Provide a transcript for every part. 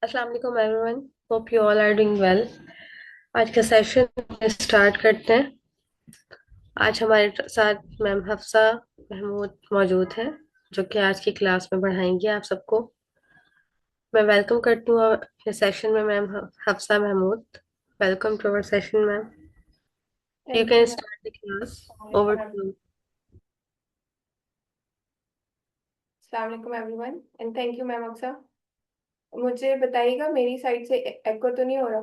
अस्सलाम वालेकुम everyone. Hope you all are doing well. आज का सेशन स्टार्ट करते हैं। आज हमारे साथ मैम हफ्सा महमूद मौजूद हैं, जो कि आज की क्लास में पढ़ाएंगी आप सबको। मैं वेलकम करती हूँ अपने सेशन में ma'am Hafsa Mahmood. Welcome to our session ma'am. You thank can you start the class. Over ma'am. To. अस्सलाम वालेकुम everyone and thank you ma'am Aqsa. मुझे बताइएगा मेरी साइड से एको तो नहीं हो रहा?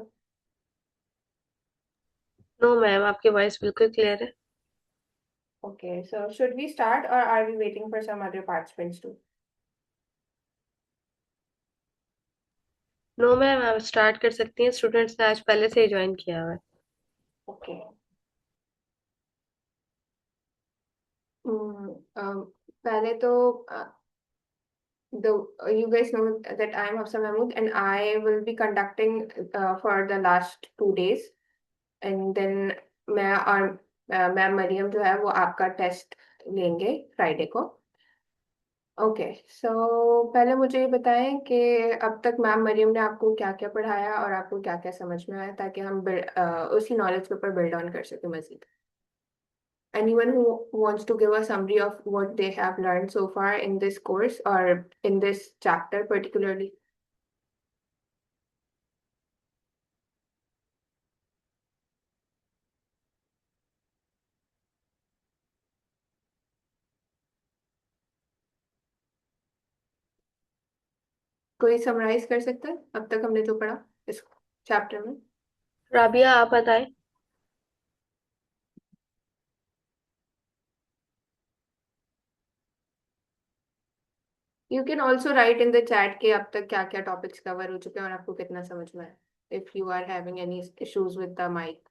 नो मैम, आपकी वॉइस बिल्कुल क्लियर है। Okay, so should we start or are we waiting for some other participants too? No ma'am, आप स्टार्ट कर सकती हैं। स्टूडेंट्स ने आज पहले से ही ज्वाइन किया हुआ है। ओके। पहले तो the you guys know that I am Hafsa Mahmood and I will be conducting for the last 2 days, and then मैं और मैम मरियम जो है वो आपका टेस्ट लेंगे फ्राइडे को। ओके, सो पहले मुझे ये बताएं कि अब तक मैम मरियम ने आपको क्या क्या पढ़ाया और आपको क्या क्या समझ में आया, ताकि हम उसी नॉलेज के ऊपर बिल्ड ऑन कर सकें मजीद। Anyone who wants to give a summary of what they have learned so far in this course or in this chapter particularly? कोई समराइज कर सकता है अब तक हमने जो पढ़ा इस चैप्टर में? राबिया, आप बताएं। You can also right in the chat कि अब तक क्या क्या टॉपिक्स कवर हो चुके हैं और आपको कितना समझ में आया, if you are having any issues with the mic.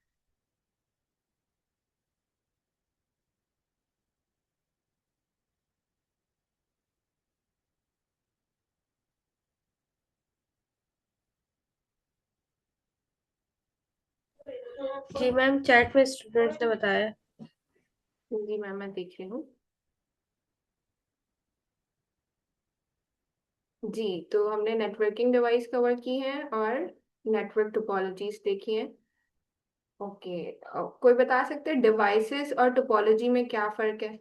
जी मैम, चैट में स्टूडेंट्स ने बताया। जी मैम, मैं देख रही हूँ। जी, तो हमने नेटवर्किंग डिवाइस कवर की है और नेटवर्क टोपोलॉजीज देखी है। ओके, कोई बता सकते हैं डिवाइसेस और टोपोलॉजी में क्या फर्क है?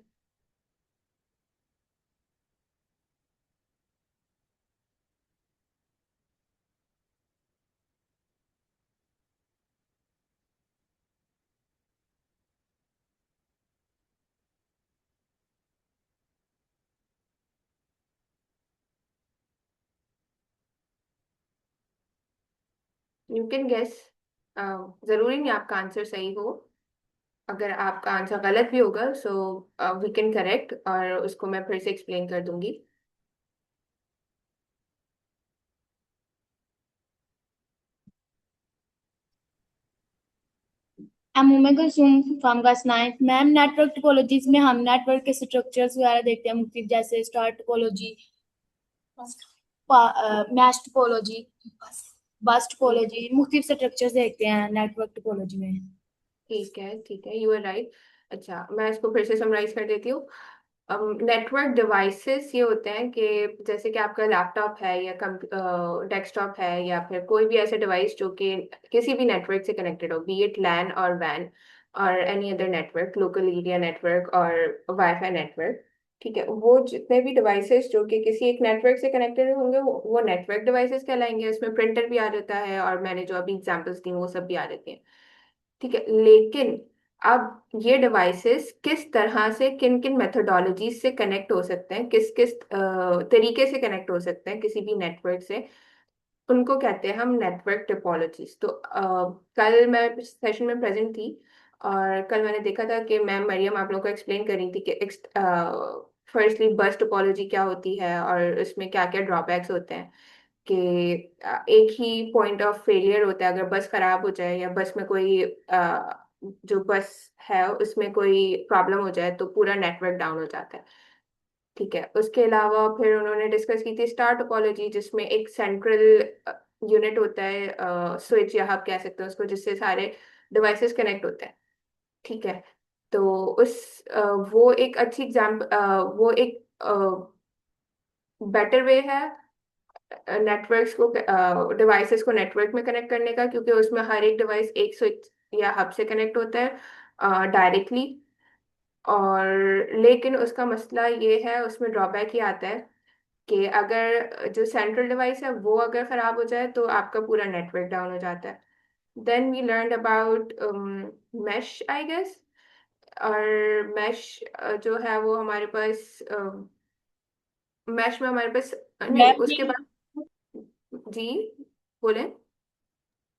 You can guess. जरूरी नहीं आपका आंसर सही हो। अगर आपका आंसर गलत भी होगा सो वी कैन करेक्ट और उसको मैं फिर से एक्सप्लेन कर दूंगी। I'm Ume Kulsum from class 9th। Ma'am, network topologies में हम नेटवर्क के स्ट्रक्चर्स वगैरह देखते हैं मुख्तलिफ, जैसे स्टार टोपोलॉजी, मैश टोपोलॉजी, बस टोपोलॉजी, मुख्तलिफ स्ट्रक्चर्स देखते हैं नेटवर्क टोपोलॉजी में। ठीक है, ठीक है, यू आर राइट। अच्छा, मैं इसको फिर से समराइज कर देती हूँ। नेटवर्क डिवाइसेस ये होते हैं कि जैसे कि आपका लैपटॉप है या डेस्कटॉप है या फिर कोई भी ऐसा डिवाइस जो कि किसी भी नेटवर्क से कनेक्टेड हो, बी इट लैन और वैन और any other network, local area network और वाईफाई नेटवर्क। ठीक है, वो जितने भी डिवाइसेस जो कि किसी एक नेटवर्क से कनेक्टेड होंगे वो नेटवर्क डिवाइसेस कहलाएंगे। इसमें प्रिंटर भी आ जाता है और मैंने जो अभी एग्जांपल्स दी वो सब भी आ जाती हैं। ठीक है, लेकिन अब ये डिवाइसेस किस तरह से किन किन मेथोडोलॉजीज से कनेक्ट हो सकते हैं, किस किस तरीके से कनेक्ट हो सकते हैं किसी भी नेटवर्क से, उनको कहते हैं हम नेटवर्क टोपोलॉजीज। तो कल मैं सेशन में प्रेजेंट थी और कल मैंने देखा था कि मैम मरियम आप लोगों को एक्सप्लेन कर रही थी कि फर्स्टली बस टोपोलॉजी क्या होती है और इसमें क्या क्या ड्रॉबैक्स होते हैं। कि एक ही पॉइंट ऑफ फेलियर होता है, अगर बस खराब हो जाए या बस में कोई जो बस है उसमें कोई प्रॉब्लम हो जाए तो पूरा नेटवर्क डाउन हो जाता है। ठीक है, उसके अलावा फिर उन्होंने डिस्कस की थी स्टार टोपोलॉजी, जिसमें एक सेंट्रल यूनिट होता है, स्विच या हब कह सकते हैं उसको, जिससे सारे डिवाइसेस कनेक्ट होते हैं। ठीक है, तो वो एक अच्छी एग्जाम्पल, वो एक बेटर वे है नेटवर्क्स को, डिवाइसेस को नेटवर्क में कनेक्ट करने का, क्योंकि उसमें हर एक डिवाइस एक स्विच या हब से कनेक्ट होता है डायरेक्टली। और लेकिन उसका मसला ये है, उसमें ड्रॉबैक ये आता है कि अगर जो सेंट्रल डिवाइस है वो अगर खराब हो जाए तो आपका पूरा नेटवर्क डाउन हो जाता है। Then we learn about mesh I guess. और मैश जो है वो हमारे पास, मैश में हमारे पास नहीं, मैम उसके बाद जी बोले।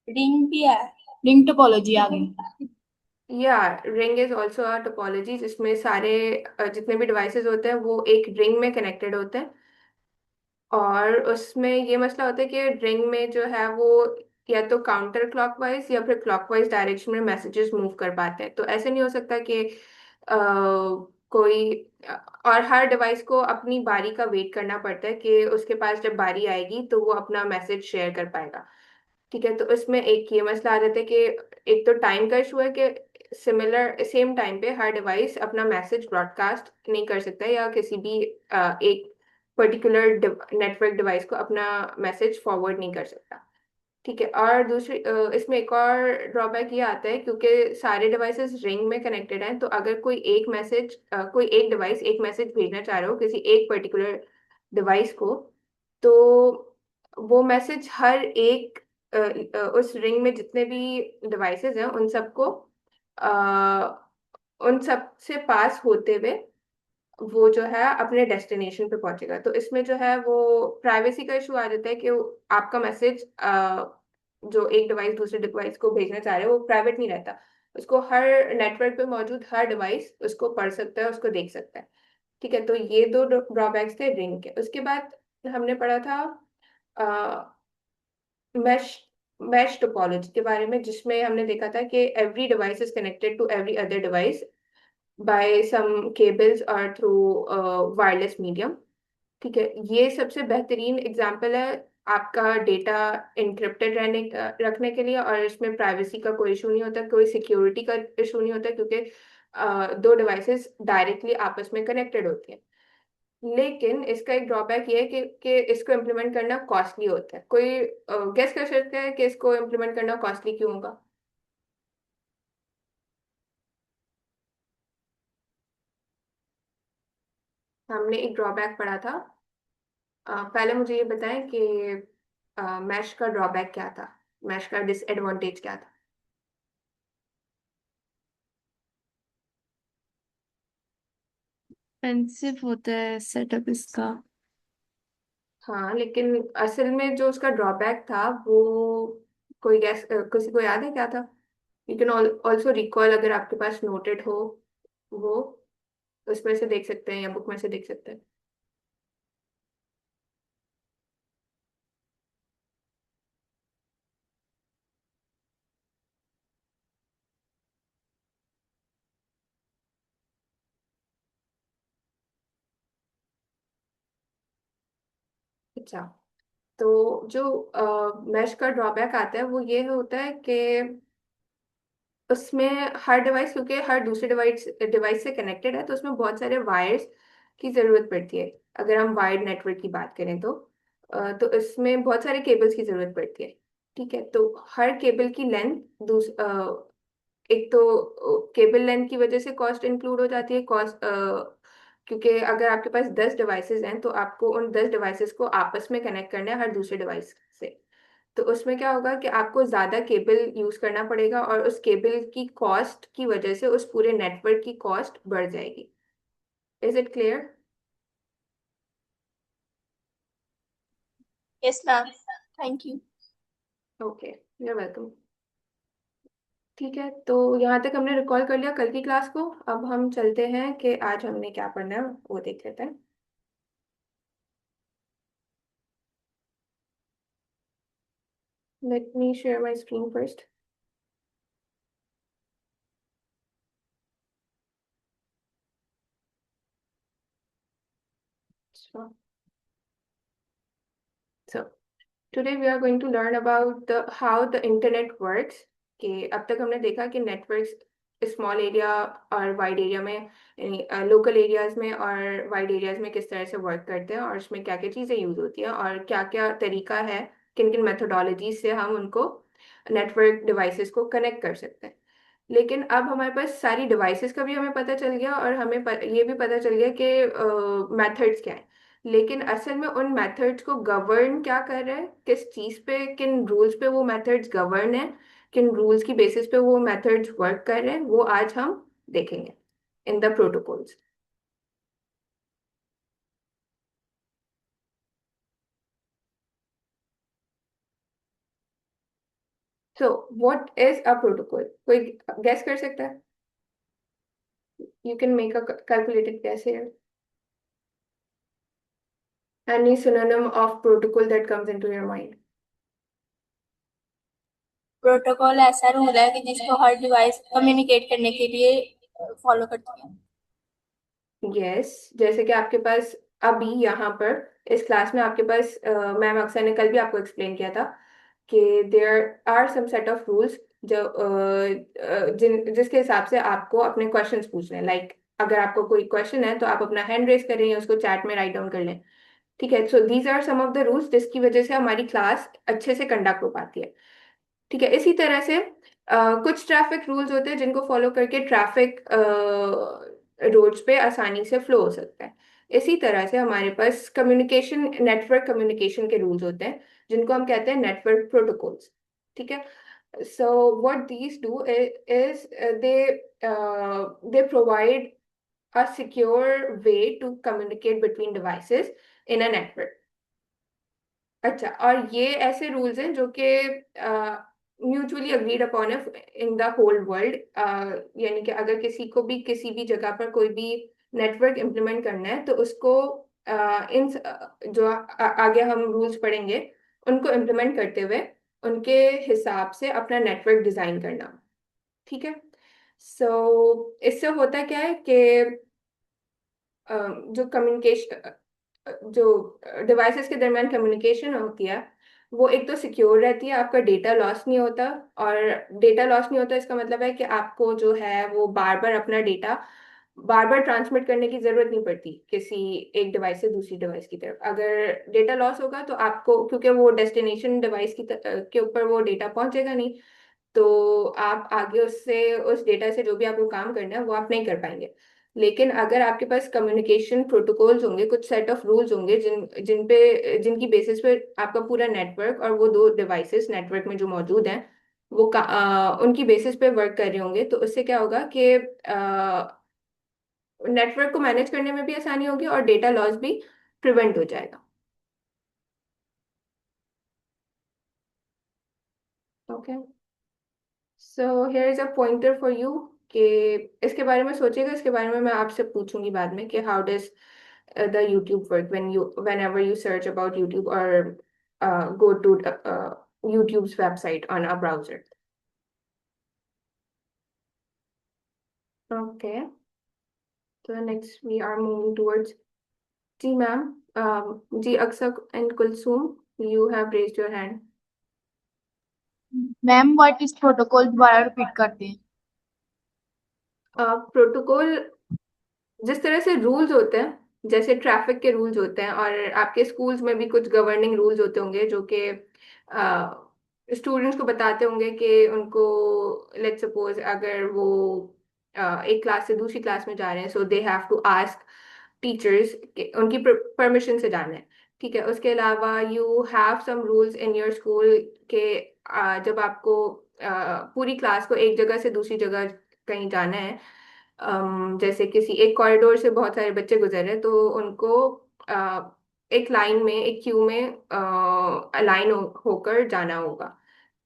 रिंग भी है, रिंग टोपोलॉजी आ गई। या ring is also a topology जिसमें सारे जितने भी डिवाइसेस होते हैं वो एक रिंग में कनेक्टेड होते हैं। और उसमें ये मसला होता है कि रिंग में जो है वो या तो काउंटर क्लॉकवाइज या फिर क्लॉकवाइज डायरेक्शन में मैसेजेस मूव कर पाते हैं। तो ऐसे नहीं हो सकता कि कोई और हर डिवाइस को अपनी बारी का वेट करना पड़ता है कि उसके पास जब बारी आएगी तो वो अपना मैसेज शेयर कर पाएगा। ठीक है, तो इसमें एक ये मसला आ जाता है कि एक तो टाइम का इशू है कि सिमिलर सेम टाइम पे हर डिवाइस अपना मैसेज ब्रॉडकास्ट नहीं कर सकता, या किसी भी एक पर्टिकुलर नेटवर्क डिवाइस को अपना मैसेज फॉरवर्ड नहीं कर सकता। ठीक है, और दूसरी इसमें एक और ड्रॉबैक ये आता है, क्योंकि सारे डिवाइसेस रिंग में कनेक्टेड हैं, तो अगर कोई एक मैसेज, कोई एक डिवाइस एक मैसेज भेजना चाह रहे हो किसी एक पर्टिकुलर डिवाइस को, तो वो मैसेज हर एक उस रिंग में जितने भी डिवाइसेस हैं उन सब से पास होते हुए वो जो है अपने डेस्टिनेशन पे पहुंचेगा। तो इसमें जो है वो प्राइवेसी का इशू आ जाता है कि आपका मैसेज जो एक डिवाइस दूसरे डिवाइस को भेजना चाह रहे हो वो प्राइवेट नहीं रहता। उसको हर नेटवर्क पे मौजूद हर डिवाइस उसको पढ़ सकता है, उसको देख सकता है। ठीक है, तो ये दो ड्रॉबैक्स थे रिंग के। उसके बाद हमने पढ़ा था मैश मैश टोपोलॉजी के बारे में, जिसमें हमने देखा था कि every device is connected to every other device by some cables और थ्रू वायरलेस मीडियम। ठीक है, ये सबसे बेहतरीन एग्जांपल है आपका डेटा इनक्रिप्टेड रखने के लिए, और इसमें प्राइवेसी का कोई इशू नहीं होता, कोई सिक्योरिटी का इशू नहीं होता, क्योंकि दो डिवाइसेस डायरेक्टली आपस में कनेक्टेड होती हैं। लेकिन इसका एक ड्रॉबैक ये है कि इसको इम्प्लीमेंट करना कॉस्टली होता है। कोई गेस कर सकते हैं कि इसको इम्प्लीमेंट करना कॉस्टली क्यों होगा? हमने एक ड्रॉबैक पढ़ा था। पहले मुझे ये बताएं कि मैश का ड्रॉबैक क्या था, मैश का डिसएडवांटेज क्या था? एक्सपेंसिव होता है सेटअप इसका। हाँ, लेकिन असल में जो उसका ड्रॉबैक था वो कोई गैस किसी को याद है क्या था? यू कैन ऑल्सो रिकॉल, अगर आपके पास नोटेड हो वो उसमें से देख सकते हैं या बुक में से देख सकते हैं। अच्छा, तो जो मैश का ड्रॉबैक आता है वो ये होता है कि उसमें हर डिवाइस, क्योंकि हर दूसरे डिवाइस डिवाइस से कनेक्टेड है, तो उसमें बहुत सारे वायर्स की जरूरत पड़ती है। अगर हम वायर्ड नेटवर्क की बात करें तो इसमें बहुत सारे केबल्स की जरूरत पड़ती है। ठीक है, तो हर केबल की लेंथ एक तो केबल लेंथ की वजह से कॉस्ट इंक्लूड हो जाती है, कॉस्ट क्योंकि अगर आपके पास 10 डिवाइसेस हैं तो आपको उन 10 डिवाइसेस को आपस में कनेक्ट करना है हर दूसरे डिवाइस से। तो उसमें क्या होगा कि आपको ज्यादा केबल यूज करना पड़ेगा, और उस केबल की कॉस्ट की वजह से उस पूरे नेटवर्क की कॉस्ट बढ़ जाएगी। Is it clear? Yes ma'am, thank you. Okay, you're welcome. ठीक है, तो यहाँ तक हमने रिकॉल कर लिया कल की क्लास को। अब हम चलते हैं कि आज हमने क्या पढ़ना है वो देख लेते हैं। Let me share my screen first. So today we are going to learn about the how the internet works। कि अब तक हमने देखा कि नेटवर्क्स स्मॉल एरिया और वाइड एरिया में, लोकल एरियाज में और वाइड एरियाज में किस तरह से वर्क करते हैं, और उसमें क्या क्या चीज़ें यूज होती हैं, और क्या क्या तरीका है, किन किन मेथोडोलॉजी से हम उनको नेटवर्क डिवाइसेस को कनेक्ट कर सकते हैं। लेकिन अब हमारे पास सारी डिवाइसेस का भी हमें पता चल गया, और हमें ये भी पता चल गया कि मेथड्स क्या है। लेकिन असल में उन मेथड्स को गवर्न क्या कर रहे हैं, किस चीज़ पे, किन रूल्स पे वो मेथड्स गवर्न है, किन रूल्स की बेसिस पे वो मेथड्स वर्क कर रहे हैं, वो आज हम देखेंगे in the protocols. So what is a protocol, कोई गेस कर सकता है? You can make a calculated guess here. Any synonym of protocol that comes into your mind? Protocol ऐसा रूल है कि जिसको हर डिवाइस कम्युनिकेट करने के लिए फॉलो करती है। यस, जैसे कि आपके पास अभी यहाँ पर इस क्लास में आपके पास मैम अक्सर ने कल भी आपको एक्सप्लेन किया था कि there are some set of rules जो जिसके हिसाब से आपको अपने क्वेश्चंस पूछने हैं। लाइक अगर आपको कोई क्वेश्चन है तो आप अपना हैंड रेस करें या उसको चैट में राइट डाउन कर लें। ठीक है, so these are some of the rules जिसकी वजह से हमारी क्लास अच्छे से कंडक्ट हो पाती है। ठीक है, इसी तरह से कुछ ट्रैफिक रूल्स होते हैं जिनको फॉलो करके ट्रैफिक रोड्स पे आसानी से फ्लो हो सकता है। इसी तरह से हमारे पास कम्युनिकेशन, नेटवर्क कम्युनिकेशन के रूल्स होते हैं जिनको हम कहते हैं नेटवर्क प्रोटोकॉल्स। ठीक है, so what these do is they provide a secure way to communicate between devices in a network. अच्छा, और ये ऐसे रूल्स हैं जो कि म्यूचुअली अग्रीड अपॉन है इन द होल वर्ल्ड। यानी कि अगर किसी को भी किसी भी जगह पर कोई भी नेटवर्क इम्प्लीमेंट करना है तो उसको जो आगे हम रूल्स पढ़ेंगे उनको इम्प्लीमेंट करते हुए उनके हिसाब से अपना नेटवर्क डिजाइन करना। ठीक है, सो इससे होता क्या है कि जो कम्युनिकेशन, जो डिवाइसेस के दरमियान कम्युनिकेशन होती है वो एक तो सिक्योर रहती है, आपका डेटा लॉस नहीं होता। और डेटा लॉस नहीं होता इसका मतलब है कि आपको जो है वो बार बार अपना डेटा बार बार ट्रांसमिट करने की जरूरत नहीं पड़ती किसी एक डिवाइस से दूसरी डिवाइस की तरफ। अगर डेटा लॉस होगा तो आपको, क्योंकि वो डेस्टिनेशन डिवाइस के ऊपर वो डेटा पहुंचेगा नहीं, तो आप आगे उससे, उस डेटा से जो भी आपको काम करना है वो आप नहीं कर पाएंगे। लेकिन अगर आपके पास कम्युनिकेशन प्रोटोकॉल्स होंगे, कुछ सेट ऑफ रूल्स होंगे जिनकी बेसिस पे आपका पूरा नेटवर्क और वो दो डिवाइसेस नेटवर्क में जो मौजूद हैं वो उनकी बेसिस पे वर्क कर रहे होंगे, तो उससे क्या होगा कि नेटवर्क को मैनेज करने में भी आसानी होगी और डेटा लॉस भी प्रिवेंट हो जाएगा। Okay, so here is a pointer for you कि इसके बारे में सोचेगा, इसके बारे में मैं आपसे पूछूंगी बाद में कि how does the YouTube work whenever you search about YouTube और go to YouTube's website on a browser. Okay, तो next we are moving towards, जी मैम, जी Aksar and Kulsum, you have raised your hand. Ma'am what is protocol दोबारा repeat करते हैं। Protocol जिस तरह से रूल्स होते हैं, जैसे ट्रैफिक के रूल्स होते हैं, और आपके स्कूल्स में भी कुछ गवर्निंग रूल्स होते होंगे जो कि स्टूडेंट्स को बताते होंगे कि उनको, लेट्स सपोज अगर वो एक क्लास से दूसरी क्लास में जा रहे हैं, so they have to ask teachers, उनकी परमिशन से जाना है। ठीक है, उसके अलावा you have some rules in your school के जब आपको पूरी क्लास को एक जगह से दूसरी जगह कहीं जाना है, जैसे किसी एक कॉरिडोर से बहुत सारे बच्चे गुजर रहे हैं तो उनको एक लाइन में, एक क्यू में अलाइन होकर जाना होगा।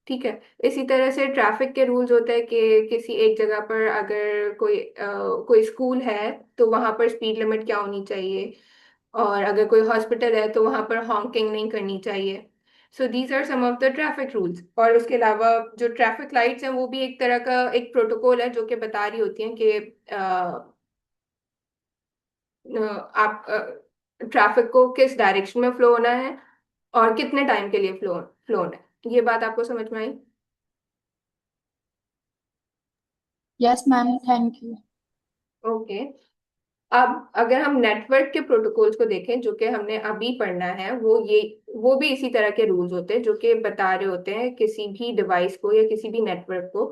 ठीक है, इसी तरह से ट्रैफिक के रूल्स होते हैं कि किसी एक जगह पर अगर कोई स्कूल है तो वहां पर स्पीड लिमिट क्या होनी चाहिए, और अगर कोई हॉस्पिटल है तो वहां पर हॉन्किंग नहीं करनी चाहिए। So these are some of the traffic rules. और उसके अलावा जो ट्रैफिक लाइट्स हैं वो भी एक तरह का एक प्रोटोकॉल है जो कि बता रही होती हैं कि आप ट्रैफिक को किस डायरेक्शन में फ्लो होना है और कितने टाइम के लिए फ्लो फ्लो होना है। ये बात आपको समझ में आई? Yes ma'am, thank you. Okay. अब अगर हम नेटवर्क के प्रोटोकॉल्स को देखें जो कि हमने अभी पढ़ना है, वो भी इसी तरह के रूल्स होते हैं जो कि बता रहे होते हैं किसी भी डिवाइस को या किसी भी नेटवर्क को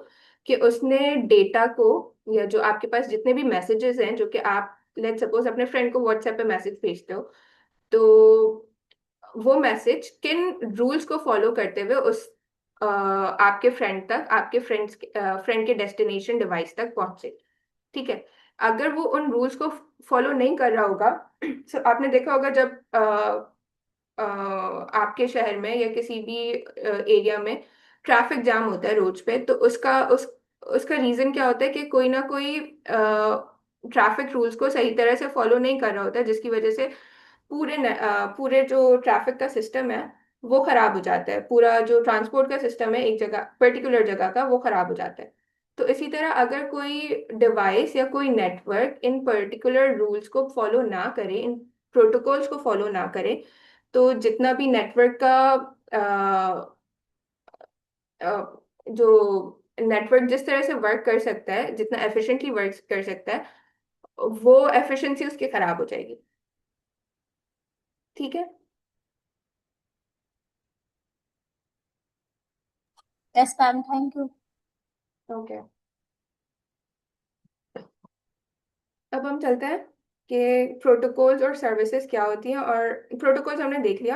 कि उसने डेटा को, या जो आपके पास जितने भी मैसेजेस हैं जो कि आप लेट सपोज अपने फ्रेंड को व्हाट्सएप पे मैसेज भेजते हो, तो वो मैसेज किन रूल्स को फॉलो करते हुए उस आपके फ्रेंड तक, आपके फ्रेंड के डेस्टिनेशन डिवाइस तक पहुंचे। ठीक है। अगर वो उन रूल्स को फॉलो नहीं कर रहा होगा so आपने देखा होगा जब आपके शहर में या किसी भी एरिया में ट्रैफिक जाम होता है रोड पे, तो उसका रीजन क्या होता है कि कोई ना कोई ट्रैफिक रूल्स को सही तरह से फॉलो नहीं कर रहा होता है, जिसकी वजह से पूरे जो ट्रैफिक का सिस्टम है वो खराब हो जाता है। पूरा जो ट्रांसपोर्ट का सिस्टम है एक जगह पर्टिकुलर जगह का, वो खराब हो जाता है। तो इसी तरह अगर कोई डिवाइस या कोई नेटवर्क इन पर्टिकुलर रूल्स को फॉलो ना करे, इन प्रोटोकॉल्स को फॉलो ना करे, तो जितना भी नेटवर्क का अ, जो नेटवर्क जिस तरह से वर्क कर सकता है, जितना एफिशिएंटली वर्क कर सकता है, वो एफिशिएंसी उसकी खराब हो जाएगी। ठीक है। Yes ma'am, thank you. Okay. अब हम चलते हैं कि प्रोटोकॉल्स और सर्विसेज क्या होती हैं, और प्रोटोकॉल्स हमने देख लिया।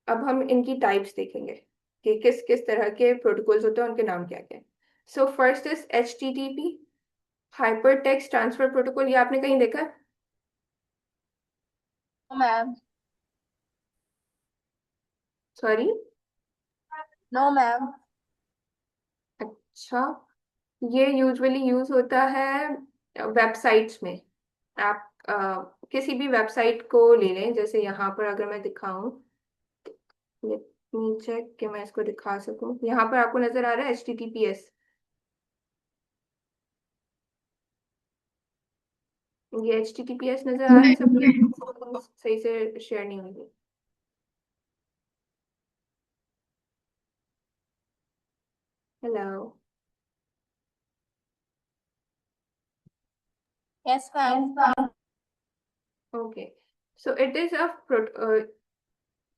अब हम इनकी टाइप्स देखेंगे कि किस किस तरह के प्रोटोकॉल्स होते हैं, उनके नाम क्या क्या है। So first is HTTP, hyper text transfer protocol. ये आपने कहीं देखा है? मैम। सॉरी। No ma'am. अच्छा। ये यूजुअली यूज होता है वेबसाइट्स में। आप किसी भी वेबसाइट को ले लें, जैसे यहाँ पर अगर मैं दिखाऊं, चेक कि मैं इसको दिखा सकूं। यहाँ पर आपको नजर आ रहा है HTTPS। ये HTTPS नजर आ रहा है सबको? सही से शेयर नहीं हुई। Hello. Yes ma'am. Okay. So it is a,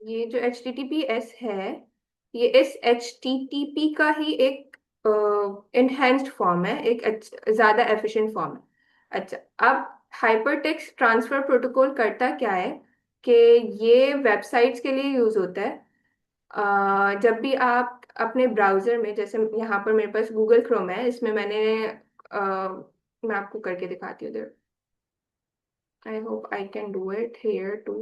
ये जो HTTPS है, ये इस HTTP का ही एक इनहेंस्ड फॉर्म है, एक ज्यादा एफिशिएंट फॉर्म है। अच्छा। अब हाइपर टेक्स्ट ट्रांसफर प्रोटोकॉल करता क्या है कि ये वेबसाइट्स के लिए यूज होता है। जब भी आप अपने ब्राउजर में, जैसे यहाँ पर मेरे पास गूगल क्रोम है, इसमें मैं आपको करके दिखाती हूँ। I hope I can do it here too.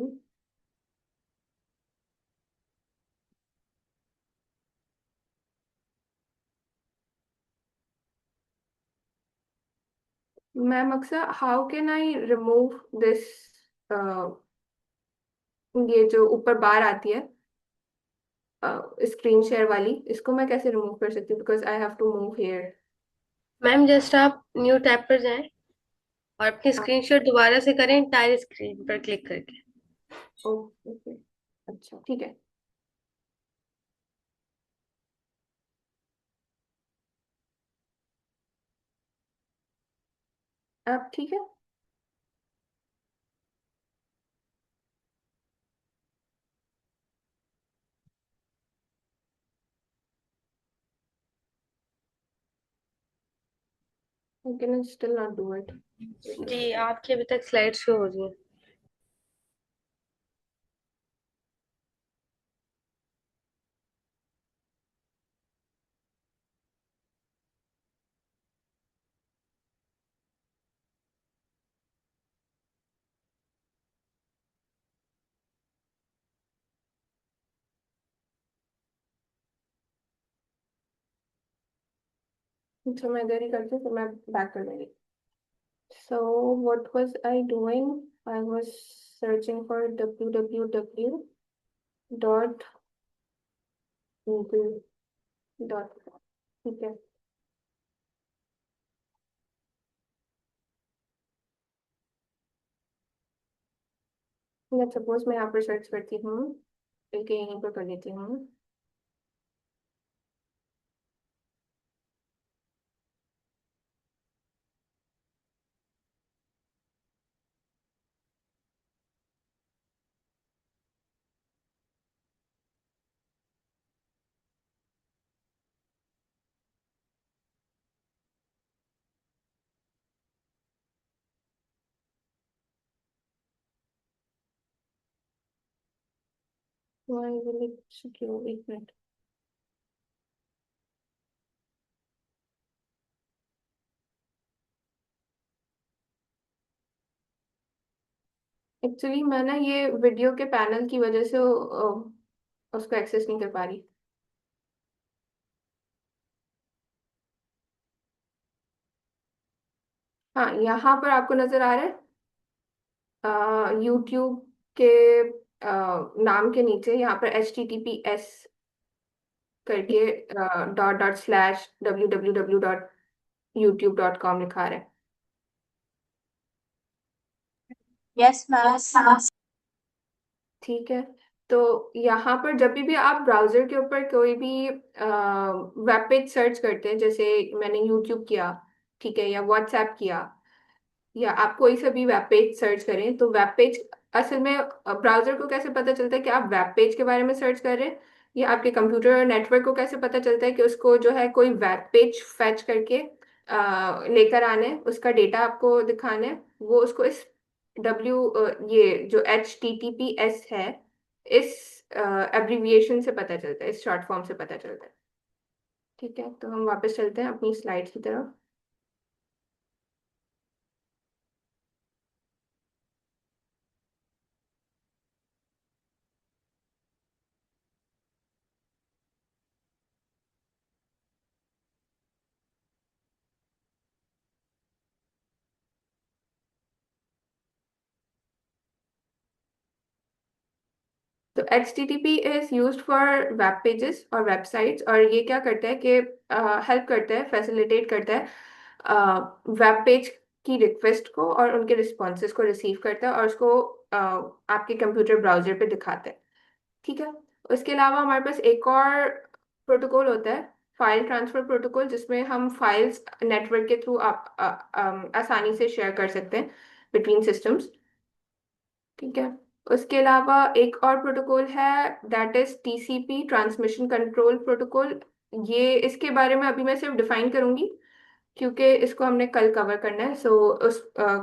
Ma'am Aksar, how can I remove this, ये जो ऊपर बार आती है स्क्रीन शेयर वाली, इसको मैं कैसे रिमूव कर सकती हूँ? Because I have to move here. Ma'am just आप न्यू टैब पर जाएं और अपनी स्क्रीनशॉट दोबारा से करें टाइल स्क्रीन पर क्लिक करके। ओके। अच्छा ठीक है। अब ठीक है। I can still not do it. जी आपकी अभी तक स्लाइड शो हो रही है। अच्छा, मैं इधर ही करती हूँ, फिर मैं बैक कर लूंगी। So what was I doing? I was searching for www dot Google dot. ठीक है। लेट्स सपोज मैं यहाँ पर सर्च करती हूँ, बल्कि यहीं पर कर लेती हूँ। Why will it secure? एक मिनट। एक्चुअली मैं ना ये वीडियो के पैनल की वजह से उसको एक्सेस नहीं कर पा रही। हाँ, यहाँ पर आपको नजर आ रहा है यूट्यूब के नाम के नीचे यहाँ पर HTTPS करके www.youtube.com लिखा रहा है। Yes ma'am. ठीक है। तो यहाँ पर जब भी आप ब्राउजर के ऊपर कोई भी वेब पेज सर्च करते हैं, जैसे मैंने यूट्यूब किया, ठीक है, या व्हाट्सएप किया, या आप कोई सा भी वेब पेज सर्च करें, तो वेब पेज असल में ब्राउजर को कैसे पता चलता है कि आप वेब पेज के बारे में सर्च कर रहे हैं, या आपके कंप्यूटर नेटवर्क को कैसे पता चलता है कि उसको जो है कोई वेब पेज फेच करके लेकर आने, उसका डेटा आपको दिखाना है, वो उसको इस ये जो HTTPS है, इस एब्रिविएशन से पता चलता है, इस शॉर्ट फॉर्म से पता चलता है। ठीक है, तो हम वापस चलते हैं अपनी स्लाइड्स की तरफ। तो HTTP is used for web pages और वेबसाइट्स, और ये क्या करता है कि हेल्प करता है, फैसिलिटेट करता है वेब पेज की रिक्वेस्ट को, और उनके रिस्पॉन्सेज को रिसीव करता है, और उसको आपके कंप्यूटर ब्राउजर पे दिखाता है। ठीक है। उसके अलावा हमारे पास एक और प्रोटोकॉल होता है, फाइल ट्रांसफर प्रोटोकॉल, जिसमें हम फाइल्स नेटवर्क के थ्रू आप आसानी से शेयर कर सकते हैं बिटवीन सिस्टम्स। ठीक है। उसके अलावा एक और प्रोटोकॉल है, that is TCP, transmission control protocol. ये इसके बारे में अभी मैं सिर्फ डिफाइन करूंगी, क्योंकि इसको हमने कल कवर करना है, सो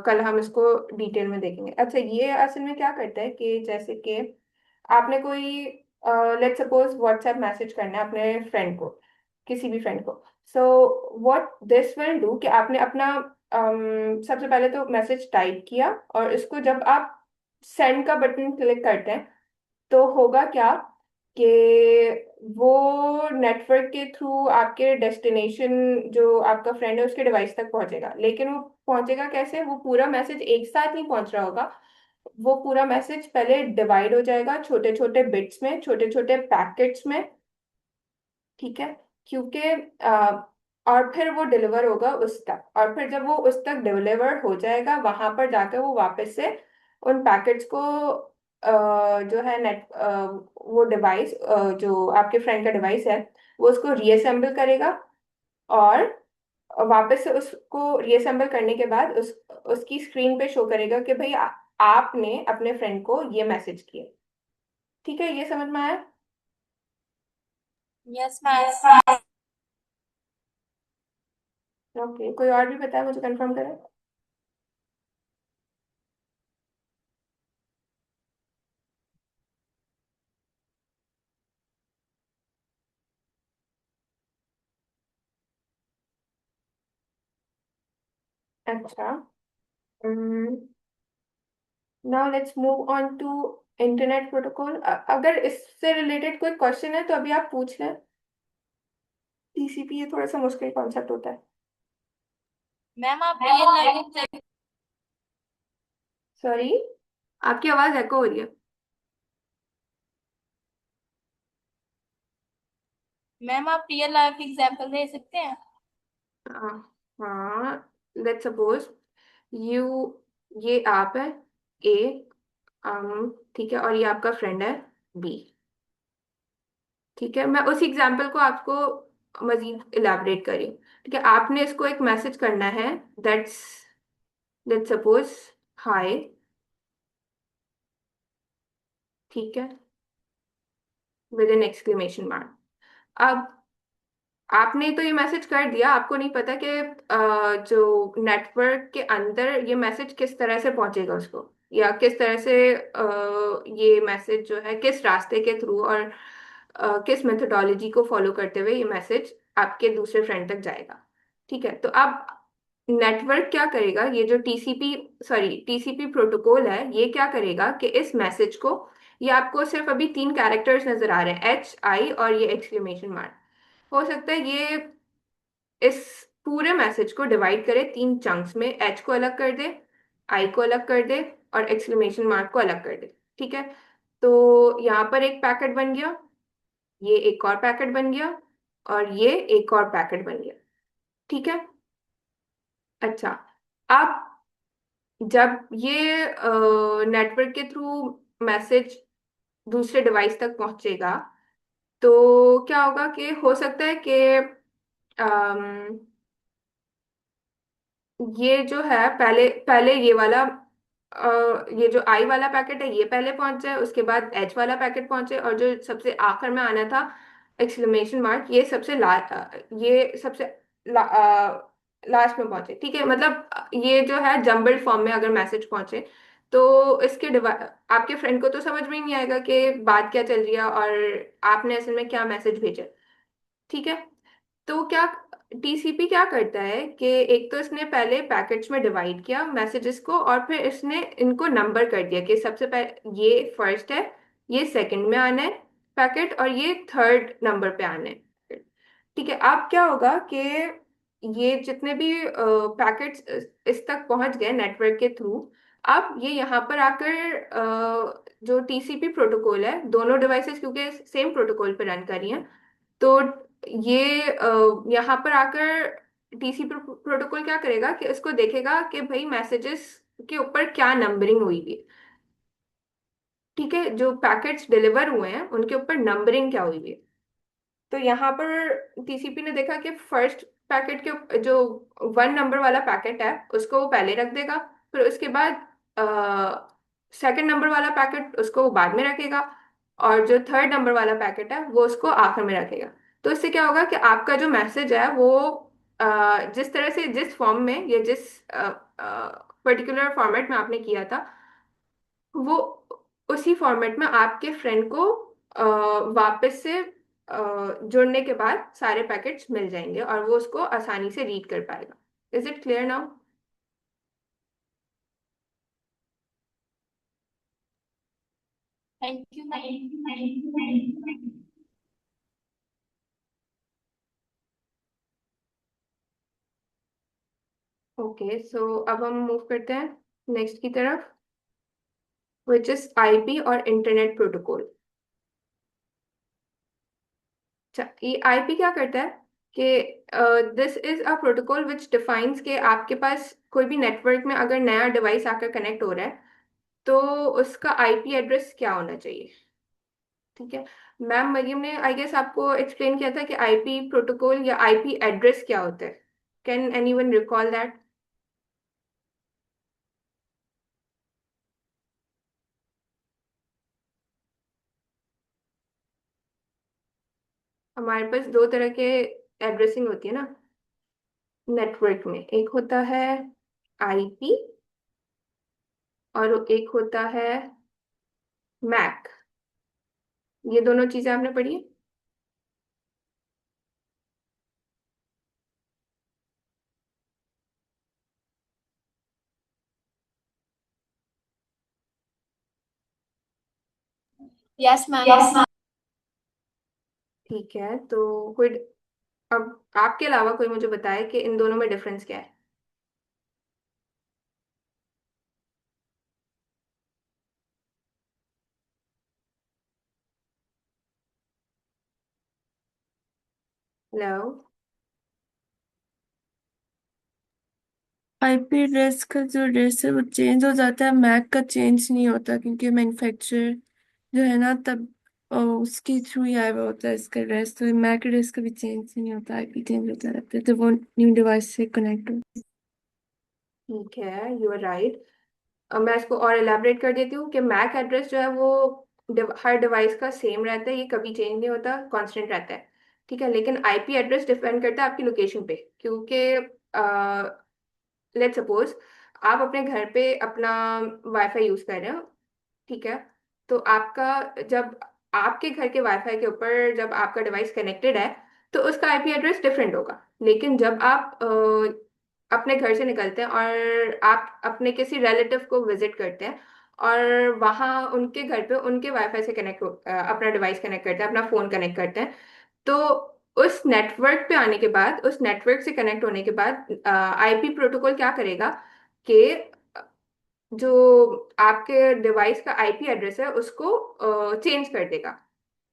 कल हम इसको डिटेल में देखेंगे। अच्छा, ये असल में क्या करता है कि जैसे कि आपने कोई लेट्स सपोज व्हाट्सएप मैसेज करना है अपने फ्रेंड को, किसी भी फ्रेंड को। So what this will do कि आपने अपना सबसे पहले तो मैसेज टाइप किया, और इसको जब आप सेंड का बटन क्लिक करते हैं, तो होगा क्या कि वो नेटवर्क के थ्रू आपके डेस्टिनेशन, जो आपका फ्रेंड है, उसके डिवाइस तक पहुंचेगा। लेकिन वो पहुंचेगा कैसे? वो पूरा मैसेज एक साथ नहीं पहुंच रहा होगा, वो पूरा मैसेज पहले डिवाइड हो जाएगा छोटे छोटे बिट्स में, छोटे छोटे पैकेट्स में। ठीक है। क्योंकि और फिर वो डिलीवर होगा उस तक, और फिर जब वो उस तक डिलीवर हो जाएगा, वहां पर जाकर वो वापस से उन पैकेट्स को जो है वो डिवाइस, जो आपके फ्रेंड का डिवाइस है, वो उसको रीअसेंबल करेगा, और वापस से उसको रीअसेंबल करने के बाद उसकी स्क्रीन पे शो करेगा कि भाई आपने अपने फ्रेंड को ये मैसेज किया। ठीक है, ये समझ में आया? Yes ma'am. ओके, कोई और भी बताए, मुझे कंफर्म करें। अच्छा, now let's move on to internet protocol. अगर इससे रिलेटेड कोई क्वेश्चन है तो अभी आप पूछ लें। TCP ये थोड़ा सा मुश्किल कॉन्सेप्ट होता है। मैम आप रियल लाइफ सॉरी, आपकी आवाज एको हो रही है। मैम आप रियल लाइफ एग्जांपल दे सकते हैं? हाँ, हाँ, लेट्स सपोज यू, ये आप है A, ठीक है, और ये आपका फ्रेंड है B। ठीक है, मैं उस एग्जाम्पल को आपको मजीद इलाबरेट करी। ठीक है, आपने इसको एक मैसेज करना है, दैट्स लेट्स सपोज हाय। ठीक है, विद एन एक्सक्लेमेशन मार्क। अब आपने तो ये मैसेज कर दिया, आपको नहीं पता कि जो नेटवर्क के अंदर ये मैसेज किस तरह से पहुंचेगा उसको, या किस तरह से ये मैसेज जो है किस रास्ते के थ्रू और किस मेथोडोलॉजी को फॉलो करते हुए ये मैसेज आपके दूसरे फ्रेंड तक जाएगा। ठीक है, तो अब नेटवर्क क्या करेगा, ये जो टीसीपी प्रोटोकॉल है, ये क्या करेगा कि इस मैसेज को, ये आपको सिर्फ अभी 3 कैरेक्टर्स नजर आ रहे हैं, HI और ये एक्सक्लेमेशन मार्क। हो सकता है ये इस पूरे मैसेज को डिवाइड करे 3 चंक्स में, एच को अलग कर दे, आई को अलग कर दे और एक्सक्लेमेशन मार्क को अलग कर दे। ठीक है, तो यहाँ पर एक पैकेट बन गया, ये एक और पैकेट बन गया, और ये एक और पैकेट बन गया। ठीक है। अच्छा, अब जब ये नेटवर्क के थ्रू मैसेज दूसरे डिवाइस तक पहुंचेगा, तो क्या होगा कि हो सकता है कि ये जो है पहले पहले ये वाला ये जो आई वाला पैकेट है ये पहले पहुंच जाए, उसके बाद एच वाला पैकेट पहुंचे, और जो सबसे आखिर में आना था एक्सक्लेमेशन मार्क, ये सबसे लास्ट में पहुंचे। ठीक है, मतलब ये जो है जम्बल्ड फॉर्म में अगर मैसेज पहुंचे, तो आपके फ्रेंड को तो समझ में ही नहीं आएगा कि बात क्या चल रही है और आपने असल में क्या मैसेज भेजा। ठीक है, तो क्या टीसीपी क्या करता है कि एक तो इसने पहले पैकेट्स में डिवाइड किया मैसेजेस को, और फिर इसने इनको नंबर कर दिया कि सबसे पहले ये फर्स्ट है, ये सेकंड में आना है पैकेट, और ये थर्ड नंबर पे आना है। ठीक है, अब क्या होगा कि ये जितने भी पैकेट्स इस तक पहुंच गए नेटवर्क के थ्रू, अब ये यहाँ पर आकर जो टीसीपी प्रोटोकॉल है, दोनों डिवाइसेस क्योंकि सेम प्रोटोकॉल पे रन कर रही हैं, तो ये यहाँ पर आकर टीसीपी प्रोटोकॉल क्या करेगा कि इसको देखेगा कि भाई मैसेजेस के ऊपर क्या नंबरिंग हुई है। ठीक है, जो पैकेट्स डिलीवर हुए हैं उनके ऊपर नंबरिंग क्या हुई है। तो यहाँ पर टीसीपी ने देखा कि फर्स्ट पैकेट के जो 1 नंबर वाला पैकेट है उसको वो पहले रख देगा, फिर उसके बाद सेकंड नंबर वाला पैकेट उसको वो बाद में रखेगा, और जो थर्ड नंबर वाला पैकेट है वो उसको आखिर में रखेगा। तो इससे क्या होगा कि आपका जो मैसेज है वो जिस तरह से जिस फॉर्म में या जिस पर्टिकुलर फॉर्मेट में आपने किया था, वो उसी फॉर्मेट में आपके फ्रेंड को वापस से जुड़ने के बाद सारे पैकेट्स मिल जाएंगे और वो उसको आसानी से रीड कर पाएगा। Is it clear now? Thank you ma'am. Okay, so अब हम मूव करते हैं नेक्स्ट की तरफ, विच इज आईपी और इंटरनेट प्रोटोकॉल। अच्छा, ये आईपी क्या करता है कि this is a protocol which defines के आपके पास कोई भी नेटवर्क में अगर नया डिवाइस आकर कनेक्ट हो रहा है, तो उसका आईपी एड्रेस क्या होना चाहिए। ठीक है, मैम मरियम ने आई गेस आपको एक्सप्लेन किया था कि आईपी प्रोटोकॉल या आईपी एड्रेस क्या होता है। Can anyone recall that? हमारे पास 2 तरह के एड्रेसिंग होती है ना नेटवर्क में, एक होता है आईपी और एक होता है मैक। ये दोनों चीजें आपने पढ़ी है? Yes ma'am. ठीक है, तो कोई अब आपके अलावा कोई मुझे बताए कि इन दोनों में डिफरेंस क्या है। हेलो? आईपी एड्रेस का जो एड्रेस है वो चेंज हो जाता है, मैक का चेंज नहीं होता क्योंकि मैन्युफैक्चरर जो है ना तब उसके थ्रू ही आया हुआ होता है इसका एड्रेस, तो मैक एड्रेस का भी चेंज नहीं होता, आईपी चेंज होता रहता है तो वो न्यू डिवाइस से कनेक्ट हो। ठीक है, यू आर राइट। अब मैं इसको और एलैबोरेट कर देती हूँ कि मैक एड्रेस जो है वो हर डिवाइस का सेम रहता है, ये कभी चेंज नहीं होता, कांस्टेंट रहता है। ठीक है, लेकिन आईपी एड्रेस डिपेंड करता है आपकी लोकेशन पे, क्योंकि लेट्स सपोज आप अपने घर पे अपना वाईफाई यूज कर रहे हो, ठीक है, तो आपका जब आपके घर के वाईफाई के ऊपर जब आपका डिवाइस कनेक्टेड है तो उसका आईपी एड्रेस डिफरेंट होगा। लेकिन जब आप अपने घर से निकलते हैं और आप अपने किसी रिलेटिव को विजिट करते हैं और वहाँ उनके घर पे उनके वाईफाई से अपना डिवाइस कनेक्ट करते हैं, अपना फोन कनेक्ट करते हैं, तो उस नेटवर्क पे आने के बाद, उस नेटवर्क से कनेक्ट होने के बाद आईपी प्रोटोकॉल क्या करेगा कि जो आपके डिवाइस का आईपी एड्रेस है उसको चेंज कर देगा,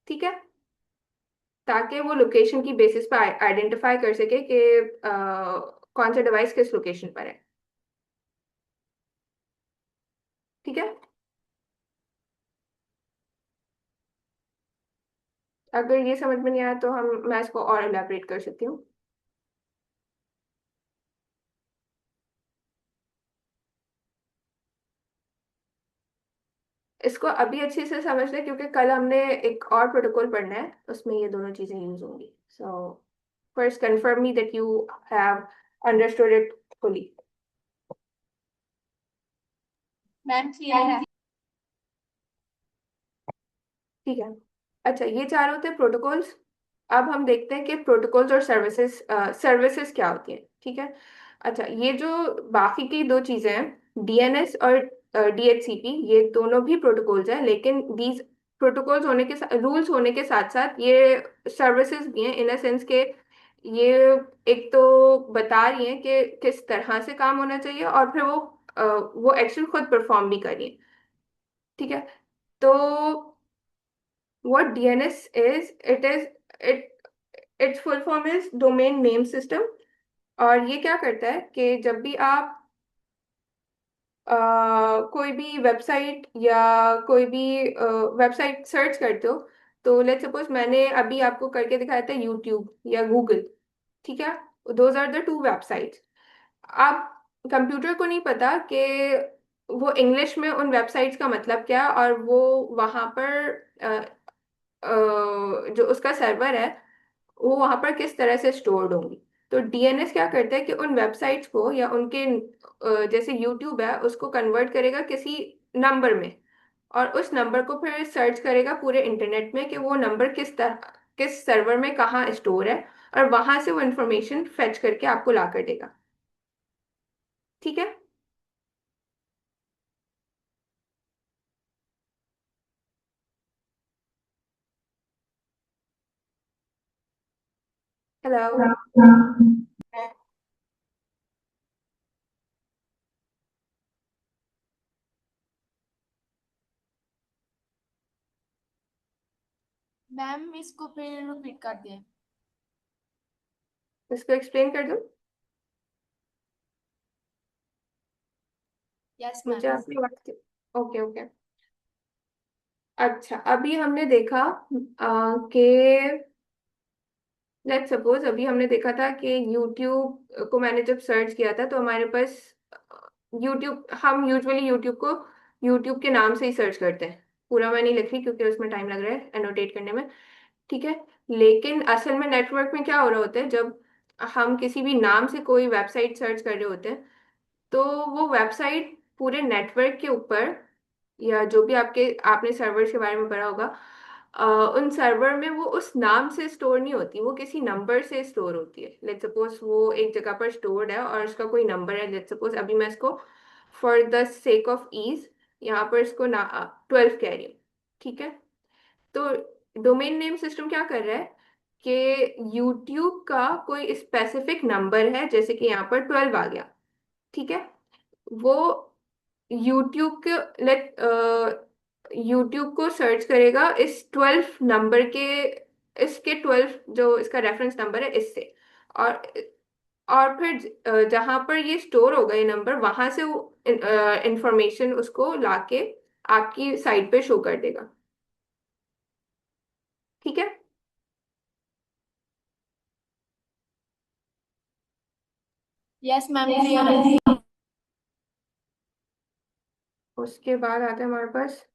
ठीक है, ताकि वो लोकेशन की बेसिस पे आइडेंटिफाई कर सके कि कौन सा डिवाइस किस लोकेशन पर है। ठीक है, अगर ये समझ में नहीं आया तो हम मैं इसको और एलैबोरेट कर सकती हूँ। इसको अभी अच्छे से समझ लें क्योंकि कल हमने एक और प्रोटोकॉल पढ़ना है, उसमें ये दोनों चीजें यूज होंगी। So first confirm me that you have understood it fully. Ma'am clear है। ठीक है, अच्छा ये चार होते हैं प्रोटोकॉल्स। अब हम देखते हैं कि प्रोटोकॉल्स और सर्विसेज सर्विसेज क्या होती हैं। ठीक है, अच्छा ये जो बाकी की दो चीजें हैं डीएनएस और डीएचसीपी, ये दोनों भी प्रोटोकॉल्स हैं, लेकिन दीज प्रोटोकॉल्स होने के रूल्स होने के साथ साथ ये सर्विसेज भी हैं, इन अ सेंस के ये एक तो बता रही हैं कि किस तरह से काम होना चाहिए और फिर वो एक्शन खुद परफॉर्म भी कर रही हैं। ठीक है, तो what DNS is, it its full form is domain name system। और ये क्या करता है कि जब भी आप कोई भी वेबसाइट या कोई भी वेबसाइट सर्च करते हो, तो लेट्स सपोज मैंने अभी आपको करके दिखाया था यूट्यूब या गूगल, ठीक है, those are the two websites. आप कंप्यूटर को नहीं पता कि वो इंग्लिश में उन वेबसाइट्स का मतलब क्या है और वो वहां पर जो उसका सर्वर है वो वहां पर किस तरह से स्टोर्ड होंगी। तो डीएनएस क्या करता है कि उन वेबसाइट्स को या उनके जैसे यूट्यूब है उसको कन्वर्ट करेगा किसी नंबर में, और उस नंबर को फिर सर्च करेगा पूरे इंटरनेट में कि वो नंबर किस सर्वर में कहाँ स्टोर है, और वहां से वो इंफॉर्मेशन फेच करके आपको ला कर देगा। ठीक है, हेलो। मैम इसको फिर रिपीट कर दें। इसको एक्सप्लेन कर दूं? यस मुझे मैम। आपकी बात, ओके ओके। अच्छा अभी हमने देखा कि लेट्स सपोज अभी हमने देखा था कि यूट्यूब को मैंने जब सर्च किया था तो हमारे पास यूट्यूब, हम यूजुअली यूट्यूब को यूट्यूब के नाम से ही सर्च करते हैं, पूरा मैं नहीं लिख रही क्योंकि उसमें टाइम लग रहा है एनोटेट करने में। ठीक है, लेकिन असल में नेटवर्क में क्या हो रहा होता है, जब हम किसी भी नाम से कोई वेबसाइट सर्च कर रहे होते हैं तो वो वेबसाइट पूरे नेटवर्क के ऊपर, या जो भी आपने सर्वर के बारे में पढ़ा होगा, अ, उन सर्वर में वो उस नाम से स्टोर नहीं होती, वो किसी नंबर से स्टोर होती है। लेट्स सपोज वो एक जगह पर स्टोर्ड है और उसका कोई नंबर है, लेट्स सपोज अभी मैं इसको for the sake of ease यहाँ पर इसको ना 12 कह रही हूँ। ठीक है, तो डोमेन नेम सिस्टम क्या कर रहा है कि यूट्यूब का कोई स्पेसिफिक नंबर है, जैसे कि यहाँ पर 12 आ गया, ठीक है, वो यूट्यूब के लेट यूट्यूब को सर्च करेगा इस 12 नंबर के, इसके 12 जो इसका रेफरेंस नंबर है इससे, और फिर जहां पर ये स्टोर होगा ये नंबर, वहां से वो इंफॉर्मेशन उसको लाके आपकी साइट पे शो कर देगा। ठीक है, यस मैम क्लियर है। उसके बाद आता है हमारे पास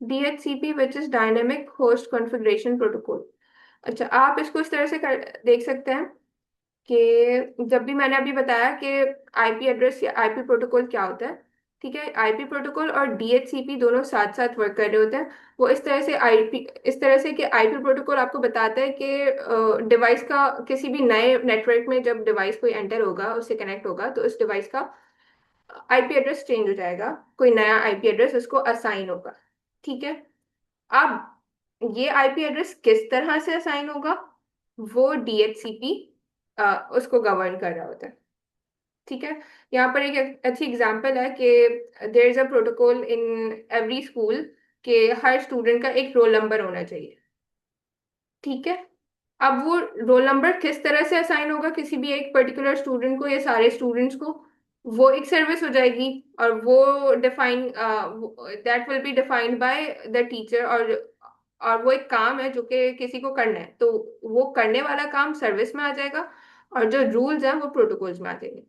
DHCP, which is dynamic host configuration protocol. अच्छा, आप इसको इस तरह से देख सकते हैं कि जब भी मैंने अभी बताया कि आईपी एड्रेस या आईपी प्रोटोकॉल क्या होता है, ठीक है, आईपी प्रोटोकॉल और डीएचसीपी दोनों साथ साथ वर्क कर रहे होते हैं। वो इस तरह से कि आईपी प्रोटोकॉल आपको बताता है कि डिवाइस का किसी भी नए नेटवर्क में जब डिवाइस कोई एंटर होगा, उससे कनेक्ट होगा, तो उस डिवाइस का आईपी एड्रेस चेंज हो जाएगा, कोई नया आईपी एड्रेस उसको असाइन होगा। ठीक है। अब ये आईपी एड्रेस किस तरह से असाइन होगा, वो डीएचसीपी उसको गवर्न कर रहा होता है। ठीक है। यहाँ पर एक अच्छी एग्जांपल है कि there is a protocol in every school कि हर स्टूडेंट का एक रोल नंबर होना चाहिए। ठीक है। अब वो रोल नंबर किस तरह से असाइन होगा किसी भी एक पर्टिकुलर स्टूडेंट को या सारे स्टूडेंट्स को, वो एक सर्विस हो जाएगी, और वो define that will be defined by the teacher, और वो एक काम है जो कि किसी को करना है, तो वो करने वाला काम सर्विस में आ जाएगा, और जो रूल्स हैं वो प्रोटोकॉल्स में आ जाएंगे।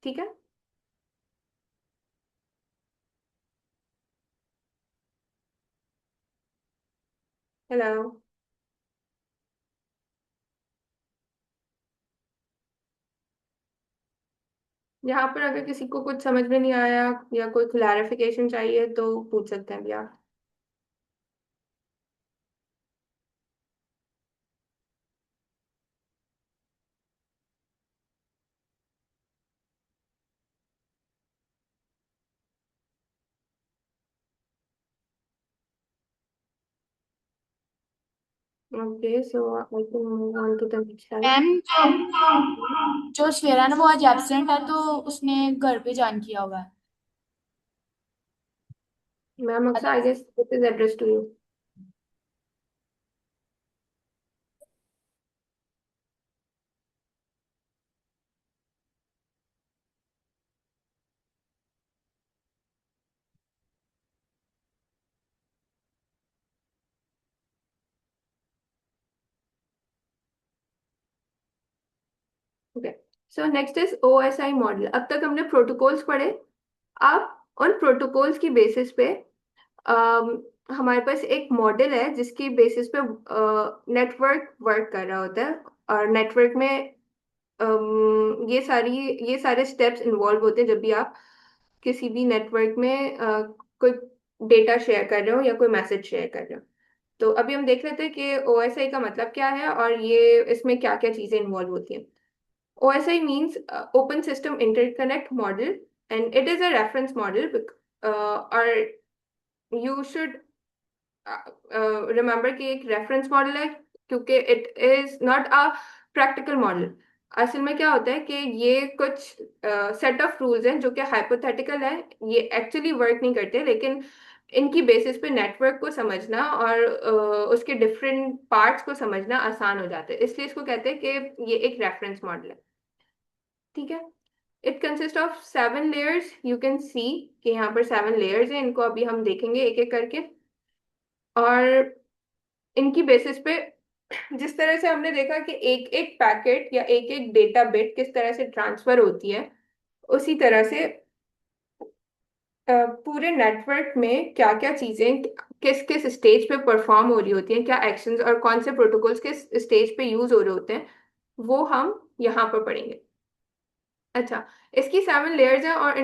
ठीक है। हेलो। यहाँ पर अगर किसी को कुछ समझ में नहीं आया या कोई क्लैरिफिकेशन चाहिए तो पूछ सकते हैं भैया। Okay, so I can move on to the next slide. Ma'am जो शेरा ना वो आज एब्सेंट है, तो उसने घर पे ज्वाइन किया हुआ है। Ma'am Aqsa, I guess this is address to you. Okay, so next is OSI model. अब तक हमने प्रोटोकॉल्स पढ़े। अब उन प्रोटोकॉल्स की बेसिस पे हमारे पास एक मॉडल है जिसकी बेसिस पे नेटवर्क वर्क कर रहा होता है, और नेटवर्क में ये सारे स्टेप्स इन्वॉल्व होते हैं जब भी आप किसी भी नेटवर्क में कोई डेटा शेयर कर रहे हो या कोई मैसेज शेयर कर रहे हो। तो अभी हम देख लेते हैं कि ओएसआई का मतलब क्या है और ये इसमें क्या क्या चीजें इन्वॉल्व होती हैं। OSI means Open System Interconnect Model, and it is a reference model, or you should remember कि एक रेफरेंस मॉडल है, क्योंकि it is not a practical model. असल में क्या होता है कि ये कुछ सेट ऑफ रूल्स हैं जो कि हाइपोथेटिकल है, ये एक्चुअली वर्क नहीं करते, लेकिन इनकी बेसिस पे नेटवर्क को समझना और उसके डिफरेंट पार्ट्स को समझना आसान हो जाता है, इसलिए इसको कहते हैं कि ये एक रेफरेंस मॉडल है। ठीक है। It consist of 7 layers, you can see कि यहाँ पर 7 लेयर्स हैं, इनको अभी हम देखेंगे एक एक करके। और इनकी बेसिस पे जिस तरह से हमने देखा कि एक एक पैकेट या एक एक डेटा बिट किस तरह से ट्रांसफर होती है, उसी तरह से पूरे नेटवर्क में क्या क्या चीजें किस किस स्टेज पे परफॉर्म हो रही होती हैं, क्या एक्शंस और कौन से प्रोटोकॉल्स किस स्टेज पे यूज हो रहे होते हैं, वो हम यहाँ पर पढ़ेंगे। अच्छा, इसकी 7 लेयर्स हैं और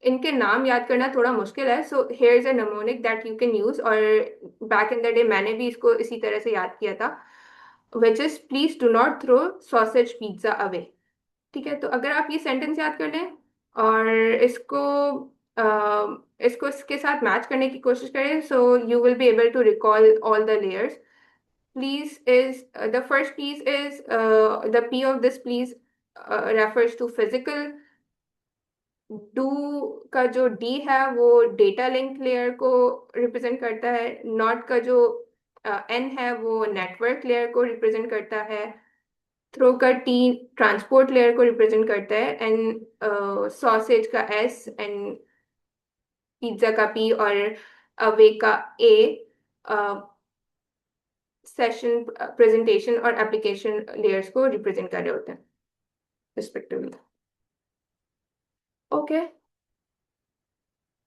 इनके नाम याद करना थोड़ा मुश्किल है, so here is a mnemonic that you can use, और बैक इन द डे मैंने भी इसको इसी तरह से याद किया था, which is please do not throw sausage pizza away. ठीक है। तो अगर आप ये सेंटेंस याद कर लें और इसको इसके साथ मैच करने की कोशिश करें, so you will be able to recall all the layers. Please is the first piece is the P of this please refers to physical. Do का जो डी है वो डेटा लिंक लेयर को रिप्रेजेंट करता है। नॉट का जो N है वो नेटवर्क लेयर को रिप्रेजेंट करता है। थ्रो का टी ट्रांसपोर्ट लेयर को रिप्रेजेंट करता है, एंड सॉसेज का एस, एंड पिज्जा का पी, और अवे का ए सेशन प्रेजेंटेशन और एप्लीकेशन लेयर्स को रिप्रेजेंट कर रहे होते हैं respectively. Okay,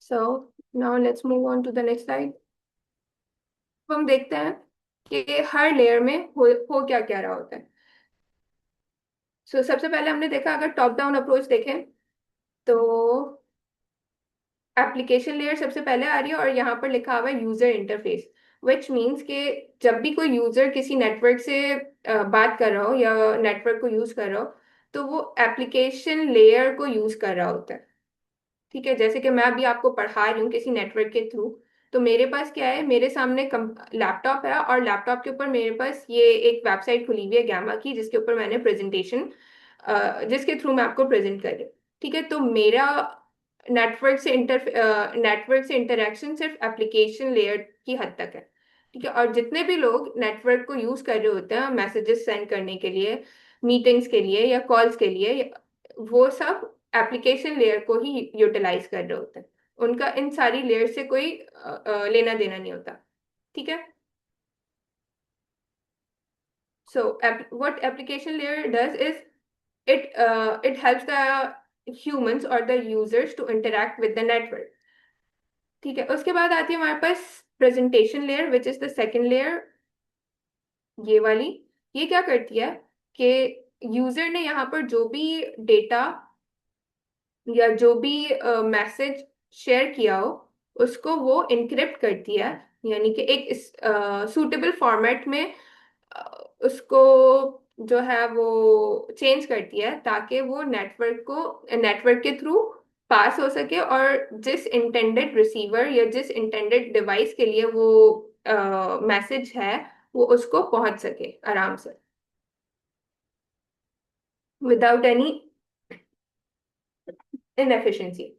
so now let's move on to the next slide. हम देखते हैं कि हर लेयर में हो क्या क्या रहा होता है। सबसे पहले हमने देखा, अगर टॉप डाउन अप्रोच देखें तो एप्लीकेशन लेयर सबसे पहले आ रही है, और यहाँ पर लिखा हुआ है यूजर इंटरफेस, विच मीन्स कि जब भी कोई यूजर किसी नेटवर्क से बात कर रहा हो या नेटवर्क को यूज कर रहा हो, तो वो एप्लीकेशन लेयर को यूज कर रहा होता है। ठीक है, जैसे कि मैं अभी आपको पढ़ा रही हूँ किसी नेटवर्क के थ्रू, तो मेरे पास क्या है, मेरे सामने लैपटॉप है, और लैपटॉप के ऊपर मेरे पास ये एक वेबसाइट खुली हुई है गैमा की, जिसके ऊपर मैंने प्रेजेंटेशन, जिसके थ्रू मैं आपको प्रेजेंट कर रही हूँ। ठीक है, तो मेरा नेटवर्क से इंटरेक्शन सिर्फ एप्लीकेशन लेयर की हद तक है। ठीक है, और जितने भी लोग नेटवर्क को यूज कर रहे होते हैं मैसेजेस सेंड करने के लिए, मीटिंग्स के लिए या कॉल्स के लिए, वो सब एप्लीकेशन लेयर को ही यूटिलाइज कर रहे होते हैं। उनका इन सारी लेयर से कोई लेना देना नहीं होता। ठीक है, so what application layer does is it helps the humans or the users to interact with the network. ठीक है, उसके बाद आती है हमारे पास presentation layer, which is the second layer, ये वाली। ये क्या करती है कि यूजर ने यहाँ पर जो भी डेटा या जो भी मैसेज शेयर किया हो, उसको वो इनक्रिप्ट करती है, यानी कि एक सूटेबल फॉर्मेट में अ, उसको जो है वो चेंज करती है, ताकि वो नेटवर्क के थ्रू पास हो सके, और जिस इंटेंडेड रिसीवर या जिस इंटेंडेड डिवाइस के लिए वो मैसेज है, वो उसको पहुंच सके आराम से, without any inefficiency.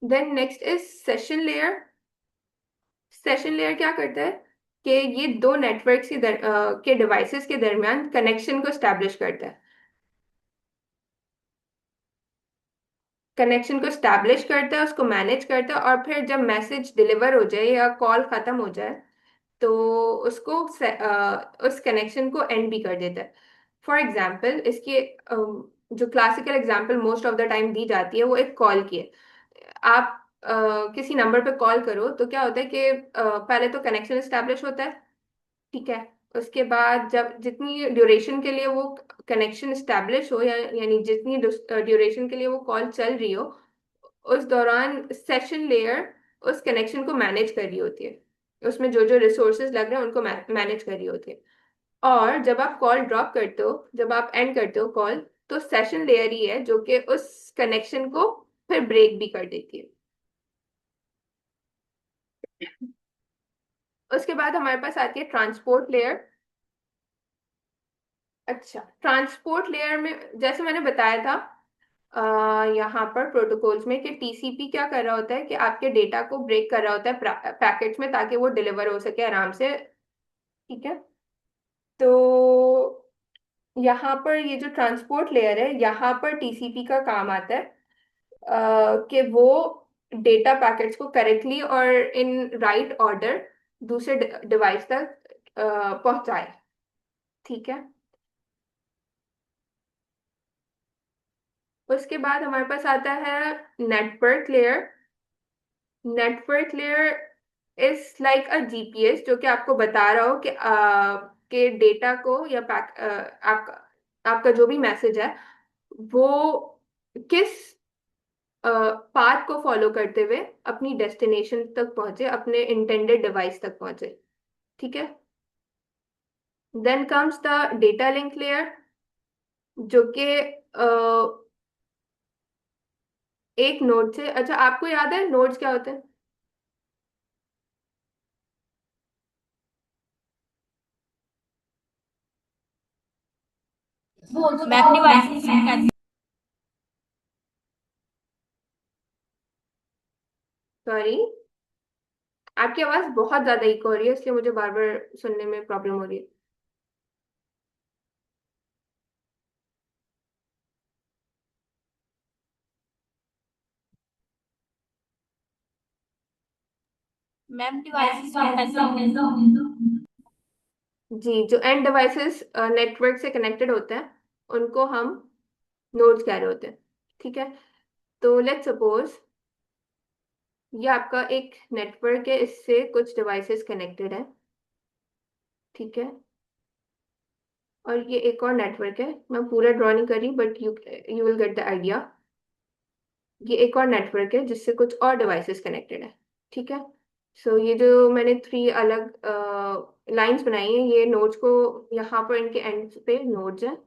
Then next is session layer. Session layer क्या करता है कि ये दो नेटवर्क्स के डिवाइसेस के दरमियान कनेक्शन को स्टैब्लिश करता है। कनेक्शन को स्टैब्लिश करता है, उसको मैनेज करता है, और फिर जब मैसेज डिलीवर हो जाए या कॉल खत्म हो जाए, तो उस कनेक्शन को एंड भी कर देता है। फॉर एग्जाम्पल, इसकी जो classical example most of the time दी जाती है, वो एक कॉल की है। आप किसी नंबर पे कॉल करो तो क्या होता है कि पहले तो कनेक्शन स्टैब्लिश होता है। ठीक है, उसके बाद जब जितनी ड्यूरेशन के लिए वो कनेक्शन स्टैब्लिश हो, यानी जितनी ड्यूरेशन के लिए वो कॉल चल रही हो, उस दौरान सेशन लेयर उस कनेक्शन को मैनेज कर रही होती है, उसमें जो जो रिसोर्सेज लग रहे हैं उनको मैनेज कर रही होती है। और जब आप कॉल ड्रॉप करते हो, जब आप एंड करते हो कॉल, तो सेशन लेयर ही है जो कि उस कनेक्शन को फिर ब्रेक भी कर देती है। उसके बाद हमारे पास आती है ट्रांसपोर्ट लेयर। अच्छा, ट्रांसपोर्ट लेयर में जैसे मैंने बताया था यहाँ पर प्रोटोकॉल्स में, कि टीसीपी क्या कर रहा होता है कि आपके डेटा को ब्रेक कर रहा होता है पैकेट्स में, ताकि वो डिलीवर हो सके आराम से। ठीक है, तो यहाँ पर ये जो ट्रांसपोर्ट लेयर है, यहाँ पर टीसीपी का काम आता है कि वो डेटा पैकेट्स को करेक्टली और इन राइट ऑर्डर दूसरे डिवाइस तक पहुंचाए। ठीक है, उसके बाद हमारे पास आता है network layer. Network layer is like a GPS, जो कि आपको बता रहा हो कि डेटा को या आपका आपका जो भी मैसेज है, वो किस पाथ को फॉलो करते हुए अपनी डेस्टिनेशन तक पहुंचे, अपने इंटेंडेड डिवाइस तक पहुंचे। ठीक है, then comes the data link layer, जो कि एक नोड से, अच्छा आपको याद है नोड्स क्या होते हैं? Ma'am devices. सॉरी, आपकी आवाज बहुत ज्यादा इको हो रही है, इसलिए मुझे बार बार सुनने में प्रॉब्लम हो रही है। मैम डिवाइसेस जी, जो एंड डिवाइसेस नेटवर्क से कनेक्टेड होते हैं, उनको हम नोड्स कह रहे होते हैं। ठीक है, तो लेट्स सपोज ये आपका एक नेटवर्क है, इससे कुछ डिवाइसेस कनेक्टेड है, ठीक है। और ये एक और नेटवर्क है, मैं पूरा ड्रॉ नहीं कर रही but you you will get the idea. ये एक और नेटवर्क है जिससे कुछ और डिवाइसेस कनेक्टेड है, ठीक है। सो ये जो मैंने थ्री अलग लाइंस बनाई हैं, ये नोड्स को, यहाँ पर इनके एंड पे नोड्स हैं।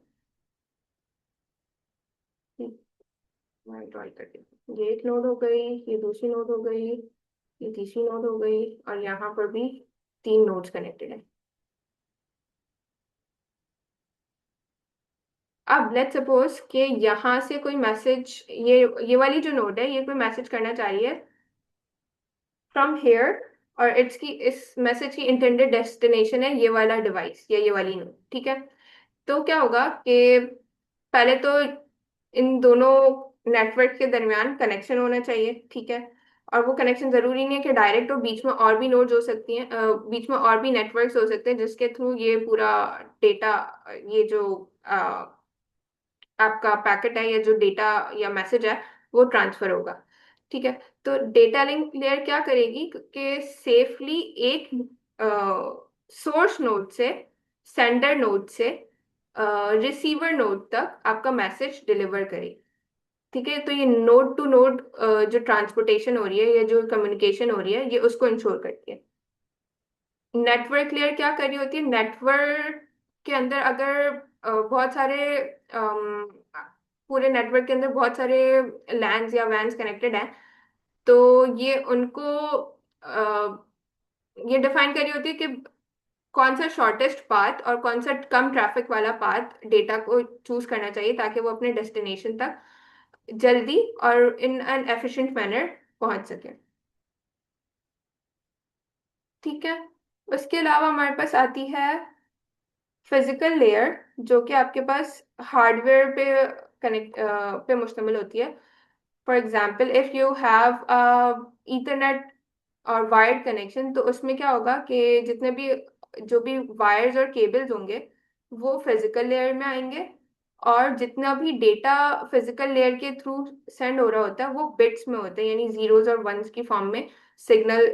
मैं ड्रॉ करती हूँ, ये एक नोड हो गई, ये दूसरी नोड हो गई, ये तीसरी नोड हो गई, और यहाँ पर भी तीन नोड्स कनेक्टेड है। अब लेट्स सपोज कि यहाँ से कोई मैसेज, ये वाली जो नोड है ये कोई मैसेज करना चाहिए फ्रॉम हेयर, और इस मैसेज की इंटेंडेड डेस्टिनेशन है ये वाला डिवाइस या ये वाली नोड, ठीक है। तो क्या होगा कि पहले तो इन दोनों नेटवर्क के दरमियान कनेक्शन होना चाहिए, ठीक है। और वो कनेक्शन जरूरी नहीं है कि डायरेक्ट हो, बीच में और भी नोड्स हो सकती हैं, बीच में और भी नेटवर्क्स हो सकते हैं जिसके थ्रू ये पूरा डेटा, ये जो आपका पैकेट है या जो डेटा या मैसेज है वो ट्रांसफर होगा, ठीक है। तो डेटा लिंक लेयर क्या करेगी कि सेफली एक सोर्स नोड से, सेंडर नोड से रिसीवर नोड तक आपका मैसेज डिलीवर करेगी, ठीक है। तो ये नोड टू नोड जो ट्रांसपोर्टेशन हो रही है या जो कम्युनिकेशन हो रही है ये उसको इंश्योर करती है। नेटवर्क लेयर क्या कर रही होती है, नेटवर्क के अंदर अगर बहुत सारे पूरे नेटवर्क के अंदर बहुत सारे लैन्स या वैन्स कनेक्टेड हैं, तो ये उनको ये डिफाइन करी होती है कि कौन सा शॉर्टेस्ट पाथ और कौन सा कम ट्रैफिक वाला पाथ डेटा को चूज करना चाहिए ताकि वो अपने डेस्टिनेशन तक जल्दी और इन एन एफिशिएंट मैनर पहुंच सके, ठीक है। उसके अलावा हमारे पास आती है फिजिकल लेयर, जो कि आपके पास हार्डवेयर पे कनेक्ट पे मुश्तमिल होती है। For example if you have Ethernet और वायर्ड कनेक्शन, तो उसमें क्या होगा कि जितने भी जो भी वायर्स और केबल्स होंगे वो फिजिकल लेयर में आएंगे, और जितना भी डेटा फिजिकल लेयर के थ्रू सेंड हो रहा होता है वो बिट्स में होता है, यानी जीरोस और वंस की फॉर्म में सिग्नल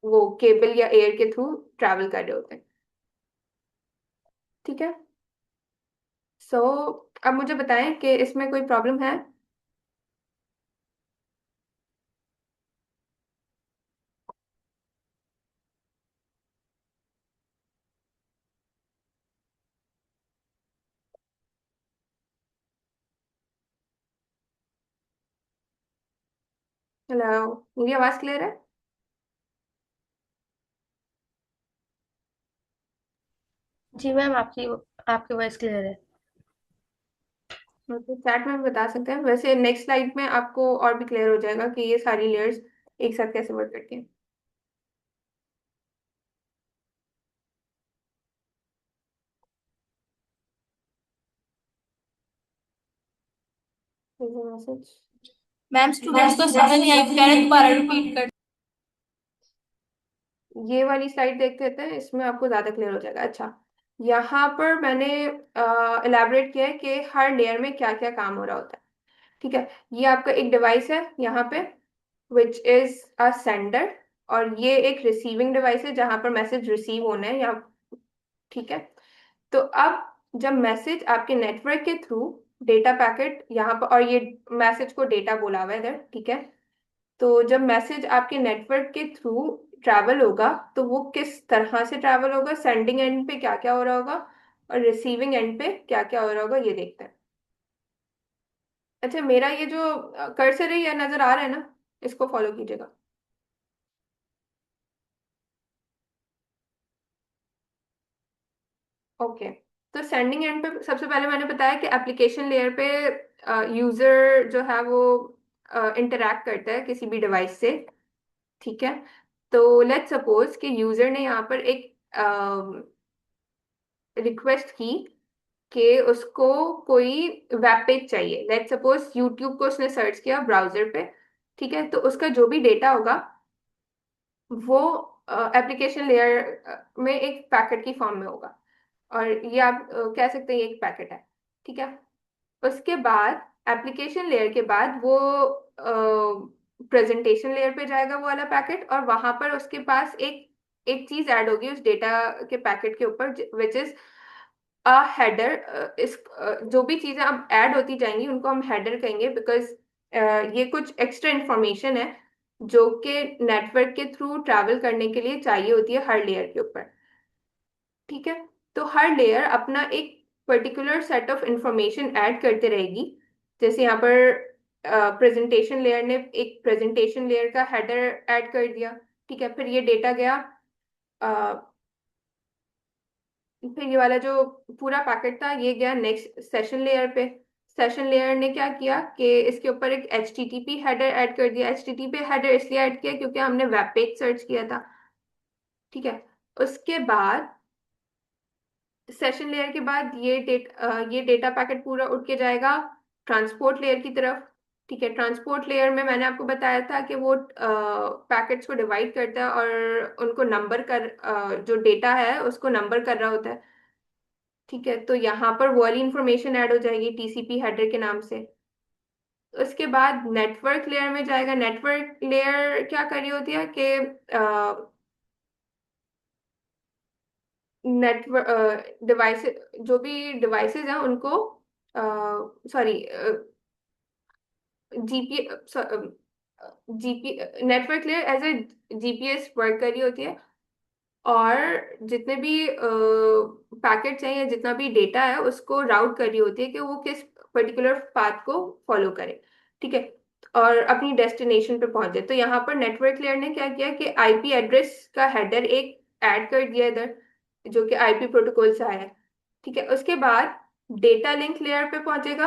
वो केबल या एयर के थ्रू ट्रैवल कर रहे होते हैं, ठीक है। सो अब मुझे बताएं कि इसमें कोई प्रॉब्लम है। हेलो, मेरी आवाज क्लियर है? जी मैम, आपकी आपकी वॉइस क्लियर है। तो चैट में भी बता सकते हैं, वैसे नेक्स्ट स्लाइड में आपको और भी क्लियर हो जाएगा कि ये सारी लेयर्स एक साथ कैसे वर्क करती हैं। मैसेज, मैम स्टूडेंट्स को समझ नहीं आई, कह रहे दोबारा रिपीट कर। ये वाली स्लाइड देख लेते हैं, इसमें आपको ज्यादा क्लियर हो जाएगा। अच्छा, यहाँ पर मैंने इलेबोरेट किया है कि हर लेयर में क्या क्या काम हो रहा होता है, ठीक है। ये आपका एक डिवाइस है यहाँ पे, विच इज अ सेंडर, और ये एक रिसीविंग डिवाइस है जहां पर मैसेज रिसीव होना है यहाँ, ठीक है। तो अब जब मैसेज आपके नेटवर्क के थ्रू डेटा पैकेट यहाँ पर, और ये मैसेज को डेटा बोला हुआ है इधर, ठीक है। तो जब मैसेज आपके नेटवर्क के थ्रू ट्रैवल होगा तो वो किस तरह से ट्रैवल होगा, सेंडिंग एंड पे क्या क्या हो रहा होगा और रिसीविंग एंड पे क्या क्या हो रहा होगा, ये देखते हैं। अच्छा, मेरा ये जो कर्सर है ये नजर आ रहा है ना, इसको फॉलो कीजिएगा। ओके, तो सेंडिंग एंड पे सबसे पहले मैंने बताया कि एप्लीकेशन लेयर पे यूजर जो है वो इंटरैक्ट करता है किसी भी डिवाइस से, ठीक है। तो लेट्स सपोज कि यूजर ने यहाँ पर एक रिक्वेस्ट की कि उसको कोई वेब पेज चाहिए, लेट्स सपोज यूट्यूब को उसने सर्च किया ब्राउजर पे, ठीक है। तो उसका जो भी डेटा होगा वो एप्लीकेशन लेयर में एक पैकेट की फॉर्म में होगा, और ये आप कह सकते हैं ये एक पैकेट है, ठीक है। उसके बाद एप्लीकेशन लेयर के बाद वो प्रेजेंटेशन लेयर पे जाएगा वो वाला पैकेट, और वहां पर उसके पास एक एक चीज ऐड होगी उस डेटा के पैकेट के ऊपर, विच इज अ हेडर। जो भी चीजें अब ऐड होती जाएंगी उनको हम हेडर कहेंगे, बिकॉज ये कुछ एक्स्ट्रा इंफॉर्मेशन है जो कि नेटवर्क के थ्रू ट्रैवल करने के लिए चाहिए होती है हर लेयर के ऊपर। ठीक है, तो हर लेयर अपना एक particular set of information add करते रहेगी। जैसे यहाँ पर प्रेजेंटेशन लेयर ने एक प्रेजेंटेशन लेयर का हेडर ऐड कर दिया। ठीक है, फिर ये डेटा गया, फिर ये वाला जो पूरा पैकेट था ये गया नेक्स्ट सेशन लेयर पे। सेशन लेयर ने क्या किया कि इसके ऊपर एक HTTP हेडर ऐड कर दिया। HTTP हेडर इसलिए ऐड किया क्योंकि हमने वेब पेज सर्च किया था। ठीक है, उसके बाद सेशन लेयर के बाद ये डेटा पैकेट पूरा उठ के जाएगा ट्रांसपोर्ट लेयर की तरफ। ठीक है, ट्रांसपोर्ट लेयर में मैंने आपको बताया था कि वो पैकेट्स को डिवाइड करता है और उनको नंबर कर जो डेटा है उसको नंबर कर रहा होता है। ठीक है, तो यहाँ पर वो वाली इंफॉर्मेशन ऐड हो जाएगी TCP हेडर के नाम से। उसके बाद नेटवर्क लेयर में जाएगा। नेटवर्क लेयर क्या कर रही होती है कि नेटवर्क डिवाइस, जो भी डिवाइसेस हैं उनको, sorry, GP GP network layer as a GPS work कर रही होती है, और जितने भी पैकेट्स हैं या जितना भी डेटा है उसको राउट कर रही होती है कि वो किस पर्टिकुलर पाथ को फॉलो करे। ठीक है, और अपनी डेस्टिनेशन पे पहुंचे। तो यहाँ पर नेटवर्क लेयर ने क्या किया कि IP एड्रेस का हेडर एक ऐड कर दिया इधर, जो कि IP प्रोटोकॉल से आया है। ठीक है, उसके बाद डेटा लिंक लेयर पे पहुंचेगा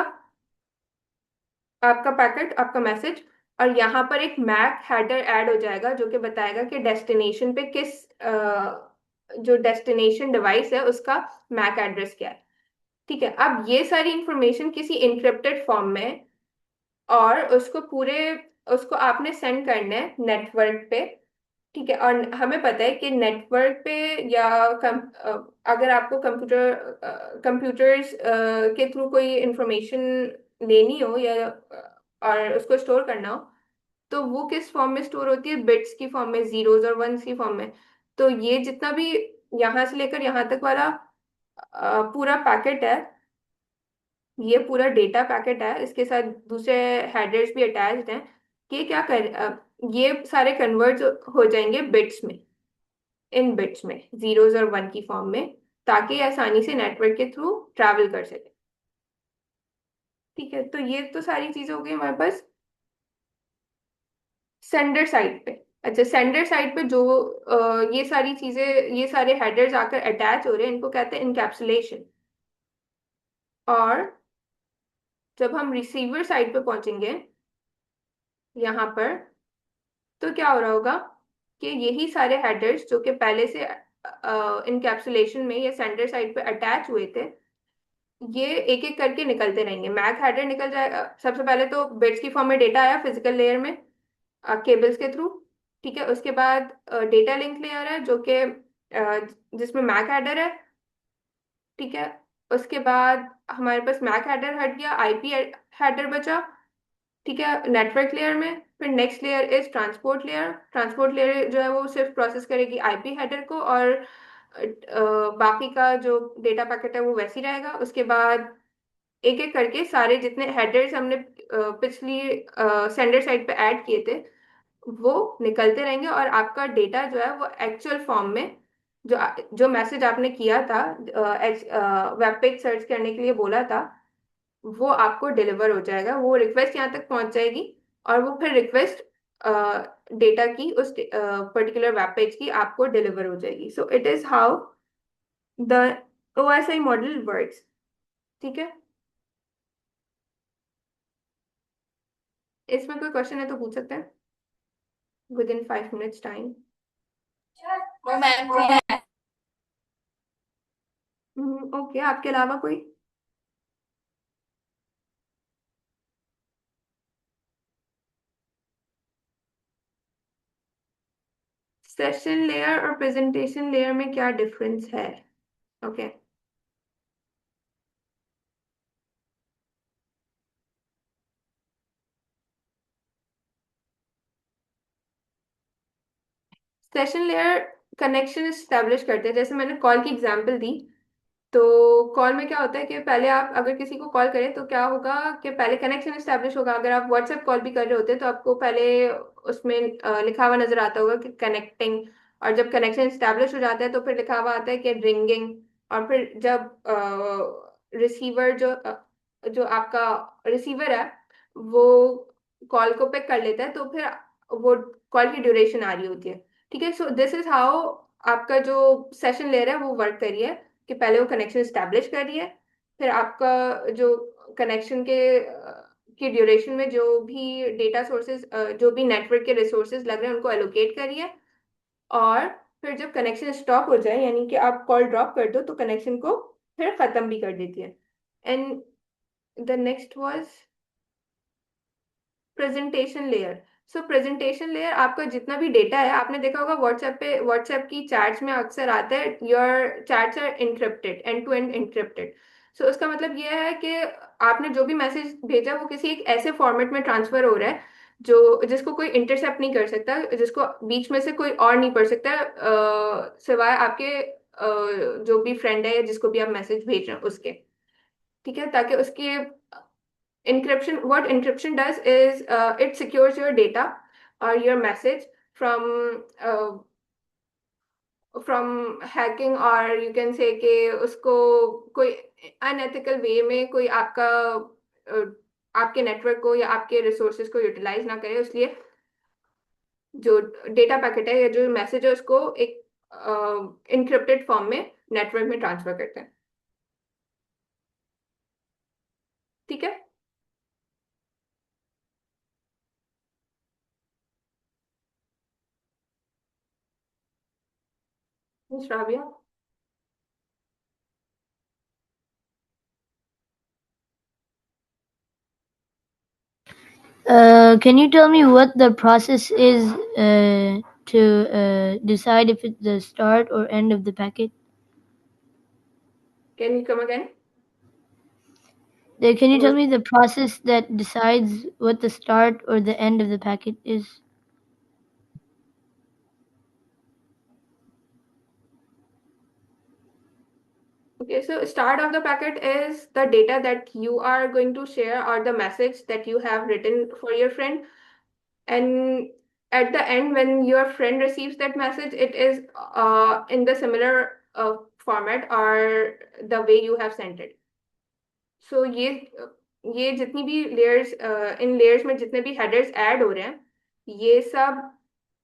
आपका पैकेट, आपका मैसेज, और यहाँ पर एक मैक हेडर ऐड हो जाएगा जो कि बताएगा कि डेस्टिनेशन पे किस जो डेस्टिनेशन डिवाइस है उसका मैक एड्रेस क्या है। ठीक है, अब ये सारी इंफॉर्मेशन किसी इंक्रिप्टेड फॉर्म में, और उसको आपने सेंड करना है नेटवर्क पे। ठीक है, और हमें पता है कि नेटवर्क पे या अगर आपको कंप्यूटर्स के थ्रू कोई इंफॉर्मेशन लेनी हो या और उसको स्टोर करना हो, तो वो किस फॉर्म में स्टोर होती है? बिट्स की फॉर्म में, जीरोज और वंस की फॉर्म में। तो ये जितना भी यहाँ से लेकर यहाँ तक वाला पूरा पैकेट है, ये पूरा डेटा पैकेट है, इसके साथ दूसरे हेडर्स भी अटैच्ड हैं, कि क्या ये सारे कन्वर्ट हो जाएंगे बिट्स में, इन बिट्स में, जीरोज और वन की फॉर्म में, ताकि ये आसानी से नेटवर्क के थ्रू ट्रैवल कर सके। ठीक है, तो ये तो सारी चीजें हो गई हमारे पास सेंडर साइड पे। अच्छा, सेंडर साइड पे जो ये सारी चीजें, ये सारे हेडर्स आकर अटैच हो रहे हैं, इनको कहते हैं इनकैप्सुलेशन। और जब हम रिसीवर साइड पे पहुंचेंगे यहाँ पर, तो क्या हो रहा होगा कि यही सारे हेडर्स जो कि पहले से इनकैप्सुलेशन में या सेंडर साइड पे अटैच हुए थे, ये एक एक करके निकलते रहेंगे। मैक हेडर निकल जाएगा सबसे पहले, तो बिट्स की फॉर्म में डेटा आया फिजिकल लेयर में केबल्स के थ्रू। ठीक है, उसके बाद डेटा लिंक लेयर है जो कि जिसमें मैक हेडर है। ठीक है, उसके बाद हमारे पास मैक हेडर हट गया, IP हेडर बचा। ठीक है, नेटवर्क लेयर में। फिर next layer is transport layer. Transport layer जो है वो सिर्फ प्रोसेस करेगी IP हेडर को, और बाकी का जो डेटा पैकेट है वो वैसे ही रहेगा। उसके बाद एक एक करके सारे जितने हेडर्स हमने पिछली सेंडर साइड पे ऐड किए थे वो निकलते रहेंगे, और आपका डेटा जो है वो एक्चुअल फॉर्म में, जो जो मैसेज आपने किया था, वेब पेज सर्च करने के लिए बोला था, वो आपको डिलीवर हो जाएगा। वो रिक्वेस्ट यहाँ तक पहुंच जाएगी, और वो फिर रिक्वेस्ट डेटा की उस पर्टिकुलर वेब पेज की आपको डिलीवर हो जाएगी। So it is how the OSI model works. ठीक है, इसमें कोई क्वेश्चन है तो पूछ सकते हैं विद इन 5 मिनट्स टाइम। वो मैम फ्री है। ओके, आपके अलावा कोई? सेशन लेयर और प्रेजेंटेशन लेयर में क्या डिफरेंस है? Okay, session layer connection establish करते हैं, जैसे मैंने कॉल की एग्जांपल दी। तो कॉल में क्या होता है कि पहले आप अगर किसी को कॉल करें तो क्या होगा कि पहले कनेक्शन एस्टेब्लिश होगा। अगर आप व्हाट्सएप कॉल भी कर रहे होते हैं तो आपको पहले उसमें लिखा हुआ नजर आता होगा कि कनेक्टिंग। और जब कनेक्शन एस्टेब्लिश हो जाता है तो फिर लिखा हुआ आता है कि रिंगिंग। और फिर जब रिसीवर जो आपका रिसीवर है वो कॉल को पिक कर लेता है तो फिर वो कॉल की ड्यूरेशन आ रही होती है। ठीक है, सो दिस इज हाउ आपका जो सेशन लेयर है वो वर्क करिए, कि पहले वो कनेक्शन स्टैब्लिश करिए। फिर आपका जो कनेक्शन की ड्यूरेशन में जो भी डेटा सोर्सेज जो भी नेटवर्क के रिसोर्सेज लग रहे हैं उनको एलोकेट करिए। और फिर जब कनेक्शन स्टॉप हो जाए यानी कि आप कॉल ड्रॉप कर दो तो कनेक्शन को फिर खत्म भी कर देती है। And the next was presentation layer. So presentation layer आपका जितना भी डेटा है, आपने देखा होगा व्हाट्सएप पे, व्हाट्सएप की चैट्स में अक्सर आता है your chats are encrypted, end to end encrypted. So उसका मतलब ये है कि आपने जो भी मैसेज भेजा वो किसी एक ऐसे फॉर्मेट में ट्रांसफर हो रहा है जो जिसको कोई इंटरसेप्ट नहीं कर सकता, जिसको बीच में से कोई और नहीं पढ़ सकता सिवाय आपके जो भी फ्रेंड है या जिसको भी आप मैसेज भेज रहे हैं उसके। ठीक है, ताकि उसके encryption, what encryption does is it secures your data or your message from hacking, or you can say कि उसको कोई अनएथिकल वे में कोई आपके नेटवर्क को या आपके रिसोर्सेज को यूटिलाइज ना करे। इसलिए जो डेटा पैकेट है या जो मैसेज है उसको एक इनक्रिप्टेड फॉर्म में नेटवर्क में ट्रांसफर करते हैं। ठीक है। Shravya. Can you tell me what the process is to decide if it's the start or end of the packet? Can you come again? Can you tell me the process that decides what the start or the end of the packet is? Okay, so start of the packet is the data that you are going to share or the message that you have written for your friend. And at the end, when your friend receives that message, it is in the similar format or the way you have sent it. So ये जितनी भी layers, इन layers में जितने भी headers add हो रहे हैं ये सब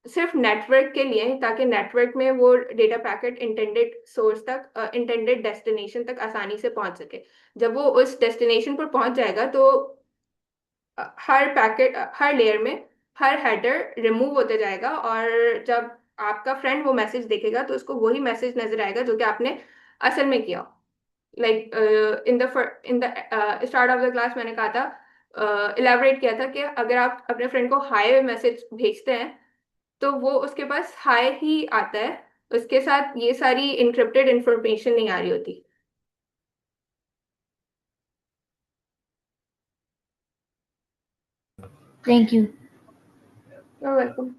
सिर्फ नेटवर्क के लिए है, ताकि नेटवर्क में वो डेटा पैकेट इंटेंडेड सोर्स तक, इंटेंडेड डेस्टिनेशन तक आसानी से पहुंच सके। जब वो उस डेस्टिनेशन पर पहुंच जाएगा तो हर पैकेट, हर लेयर में हर हेडर रिमूव होते जाएगा, और जब आपका फ्रेंड वो मैसेज देखेगा तो उसको वही मैसेज नजर आएगा जो कि आपने असल में किया। Like in the start of the class मैंने कहा था, इलेबोरेट किया था कि अगर आप अपने फ्रेंड को हाय मैसेज भेजते हैं तो वो उसके पास हाय ही आता है, उसके साथ ये सारी इनक्रिप्टेड इंफॉर्मेशन नहीं आ रही होती। Thank you. You're welcome.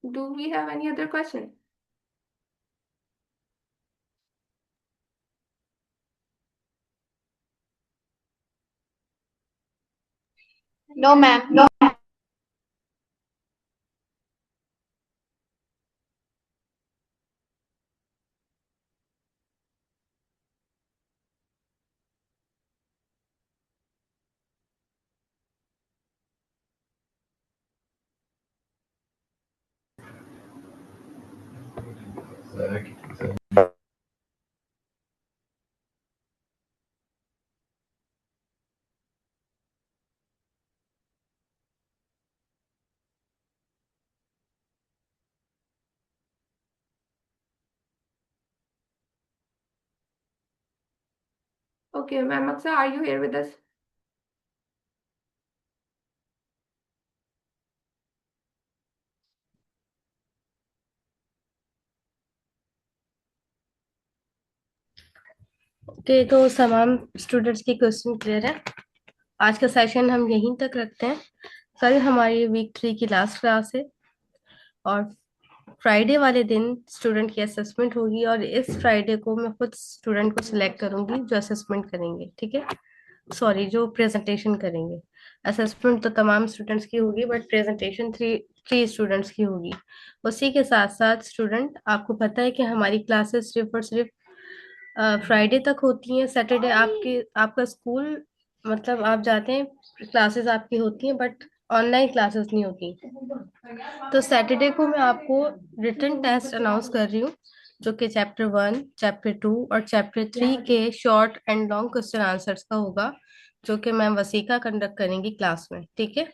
Do we have any other question? No, ma'am. No. Okay, ma'am Aksa, are you here with us? Okay, तो तमाम स्टूडेंट्स की क्वेश्चन क्लियर है। आज का सेशन हम यहीं तक रखते हैं। कल हमारी वीक 3 की लास्ट क्लास है और फ्राइडे वाले दिन स्टूडेंट की असेसमेंट होगी, और इस फ्राइडे को मैं खुद स्टूडेंट को सिलेक्ट करूंगी जो असेसमेंट करेंगे, ठीक है। सॉरी, जो प्रेजेंटेशन करेंगे। असेसमेंट तो तमाम स्टूडेंट्स की होगी, but presentation three three students की होगी। उसी के साथ साथ स्टूडेंट, आपको पता है कि हमारी क्लासेस सिर्फ और सिर्फ फ्राइडे तक होती हैं। सैटरडे आपका स्कूल, मतलब आप जाते हैं, क्लासेस आपकी होती हैं, बट ऑनलाइन क्लासेस नहीं होती। तो सैटरडे को मैं आपको रिटन टेस्ट अनाउंस कर रही हूँ, जो कि चैप्टर 1, चैप्टर 2 और चैप्टर 3 के short and long question answers का होगा, जो कि मैम वसीका कंडक्ट करेंगी क्लास में, ठीक है।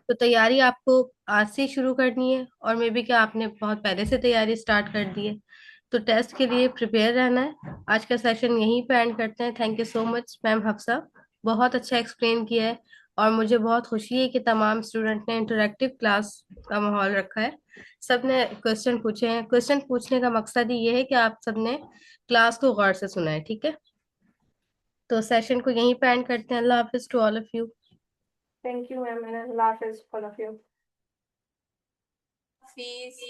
तो तैयारी आपको आज से ही शुरू करनी है, और मे बी क्या आपने बहुत पहले से तैयारी स्टार्ट कर दी है। तो टेस्ट के लिए प्रिपेयर रहना है। आज का सेशन यहीं पे एंड करते हैं। Thank you so much ma'am Hafsa, बहुत अच्छा एक्सप्लेन किया है। और मुझे बहुत खुशी है कि तमाम स्टूडेंट ने इंटरेक्टिव क्लास का माहौल रखा है। सबने क्वेश्चन पूछे हैं। क्वेश्चन पूछने का मकसद ही ये है कि आप सबने क्लास को गौर से सुना है, ठीक है। तो सेशन को यहीं पे एंड करते हैं। अल्लाह हाफिज to all of you. Thank you ma'am, and अल्लाह हाफिज ऑल ऑफ यू। फीस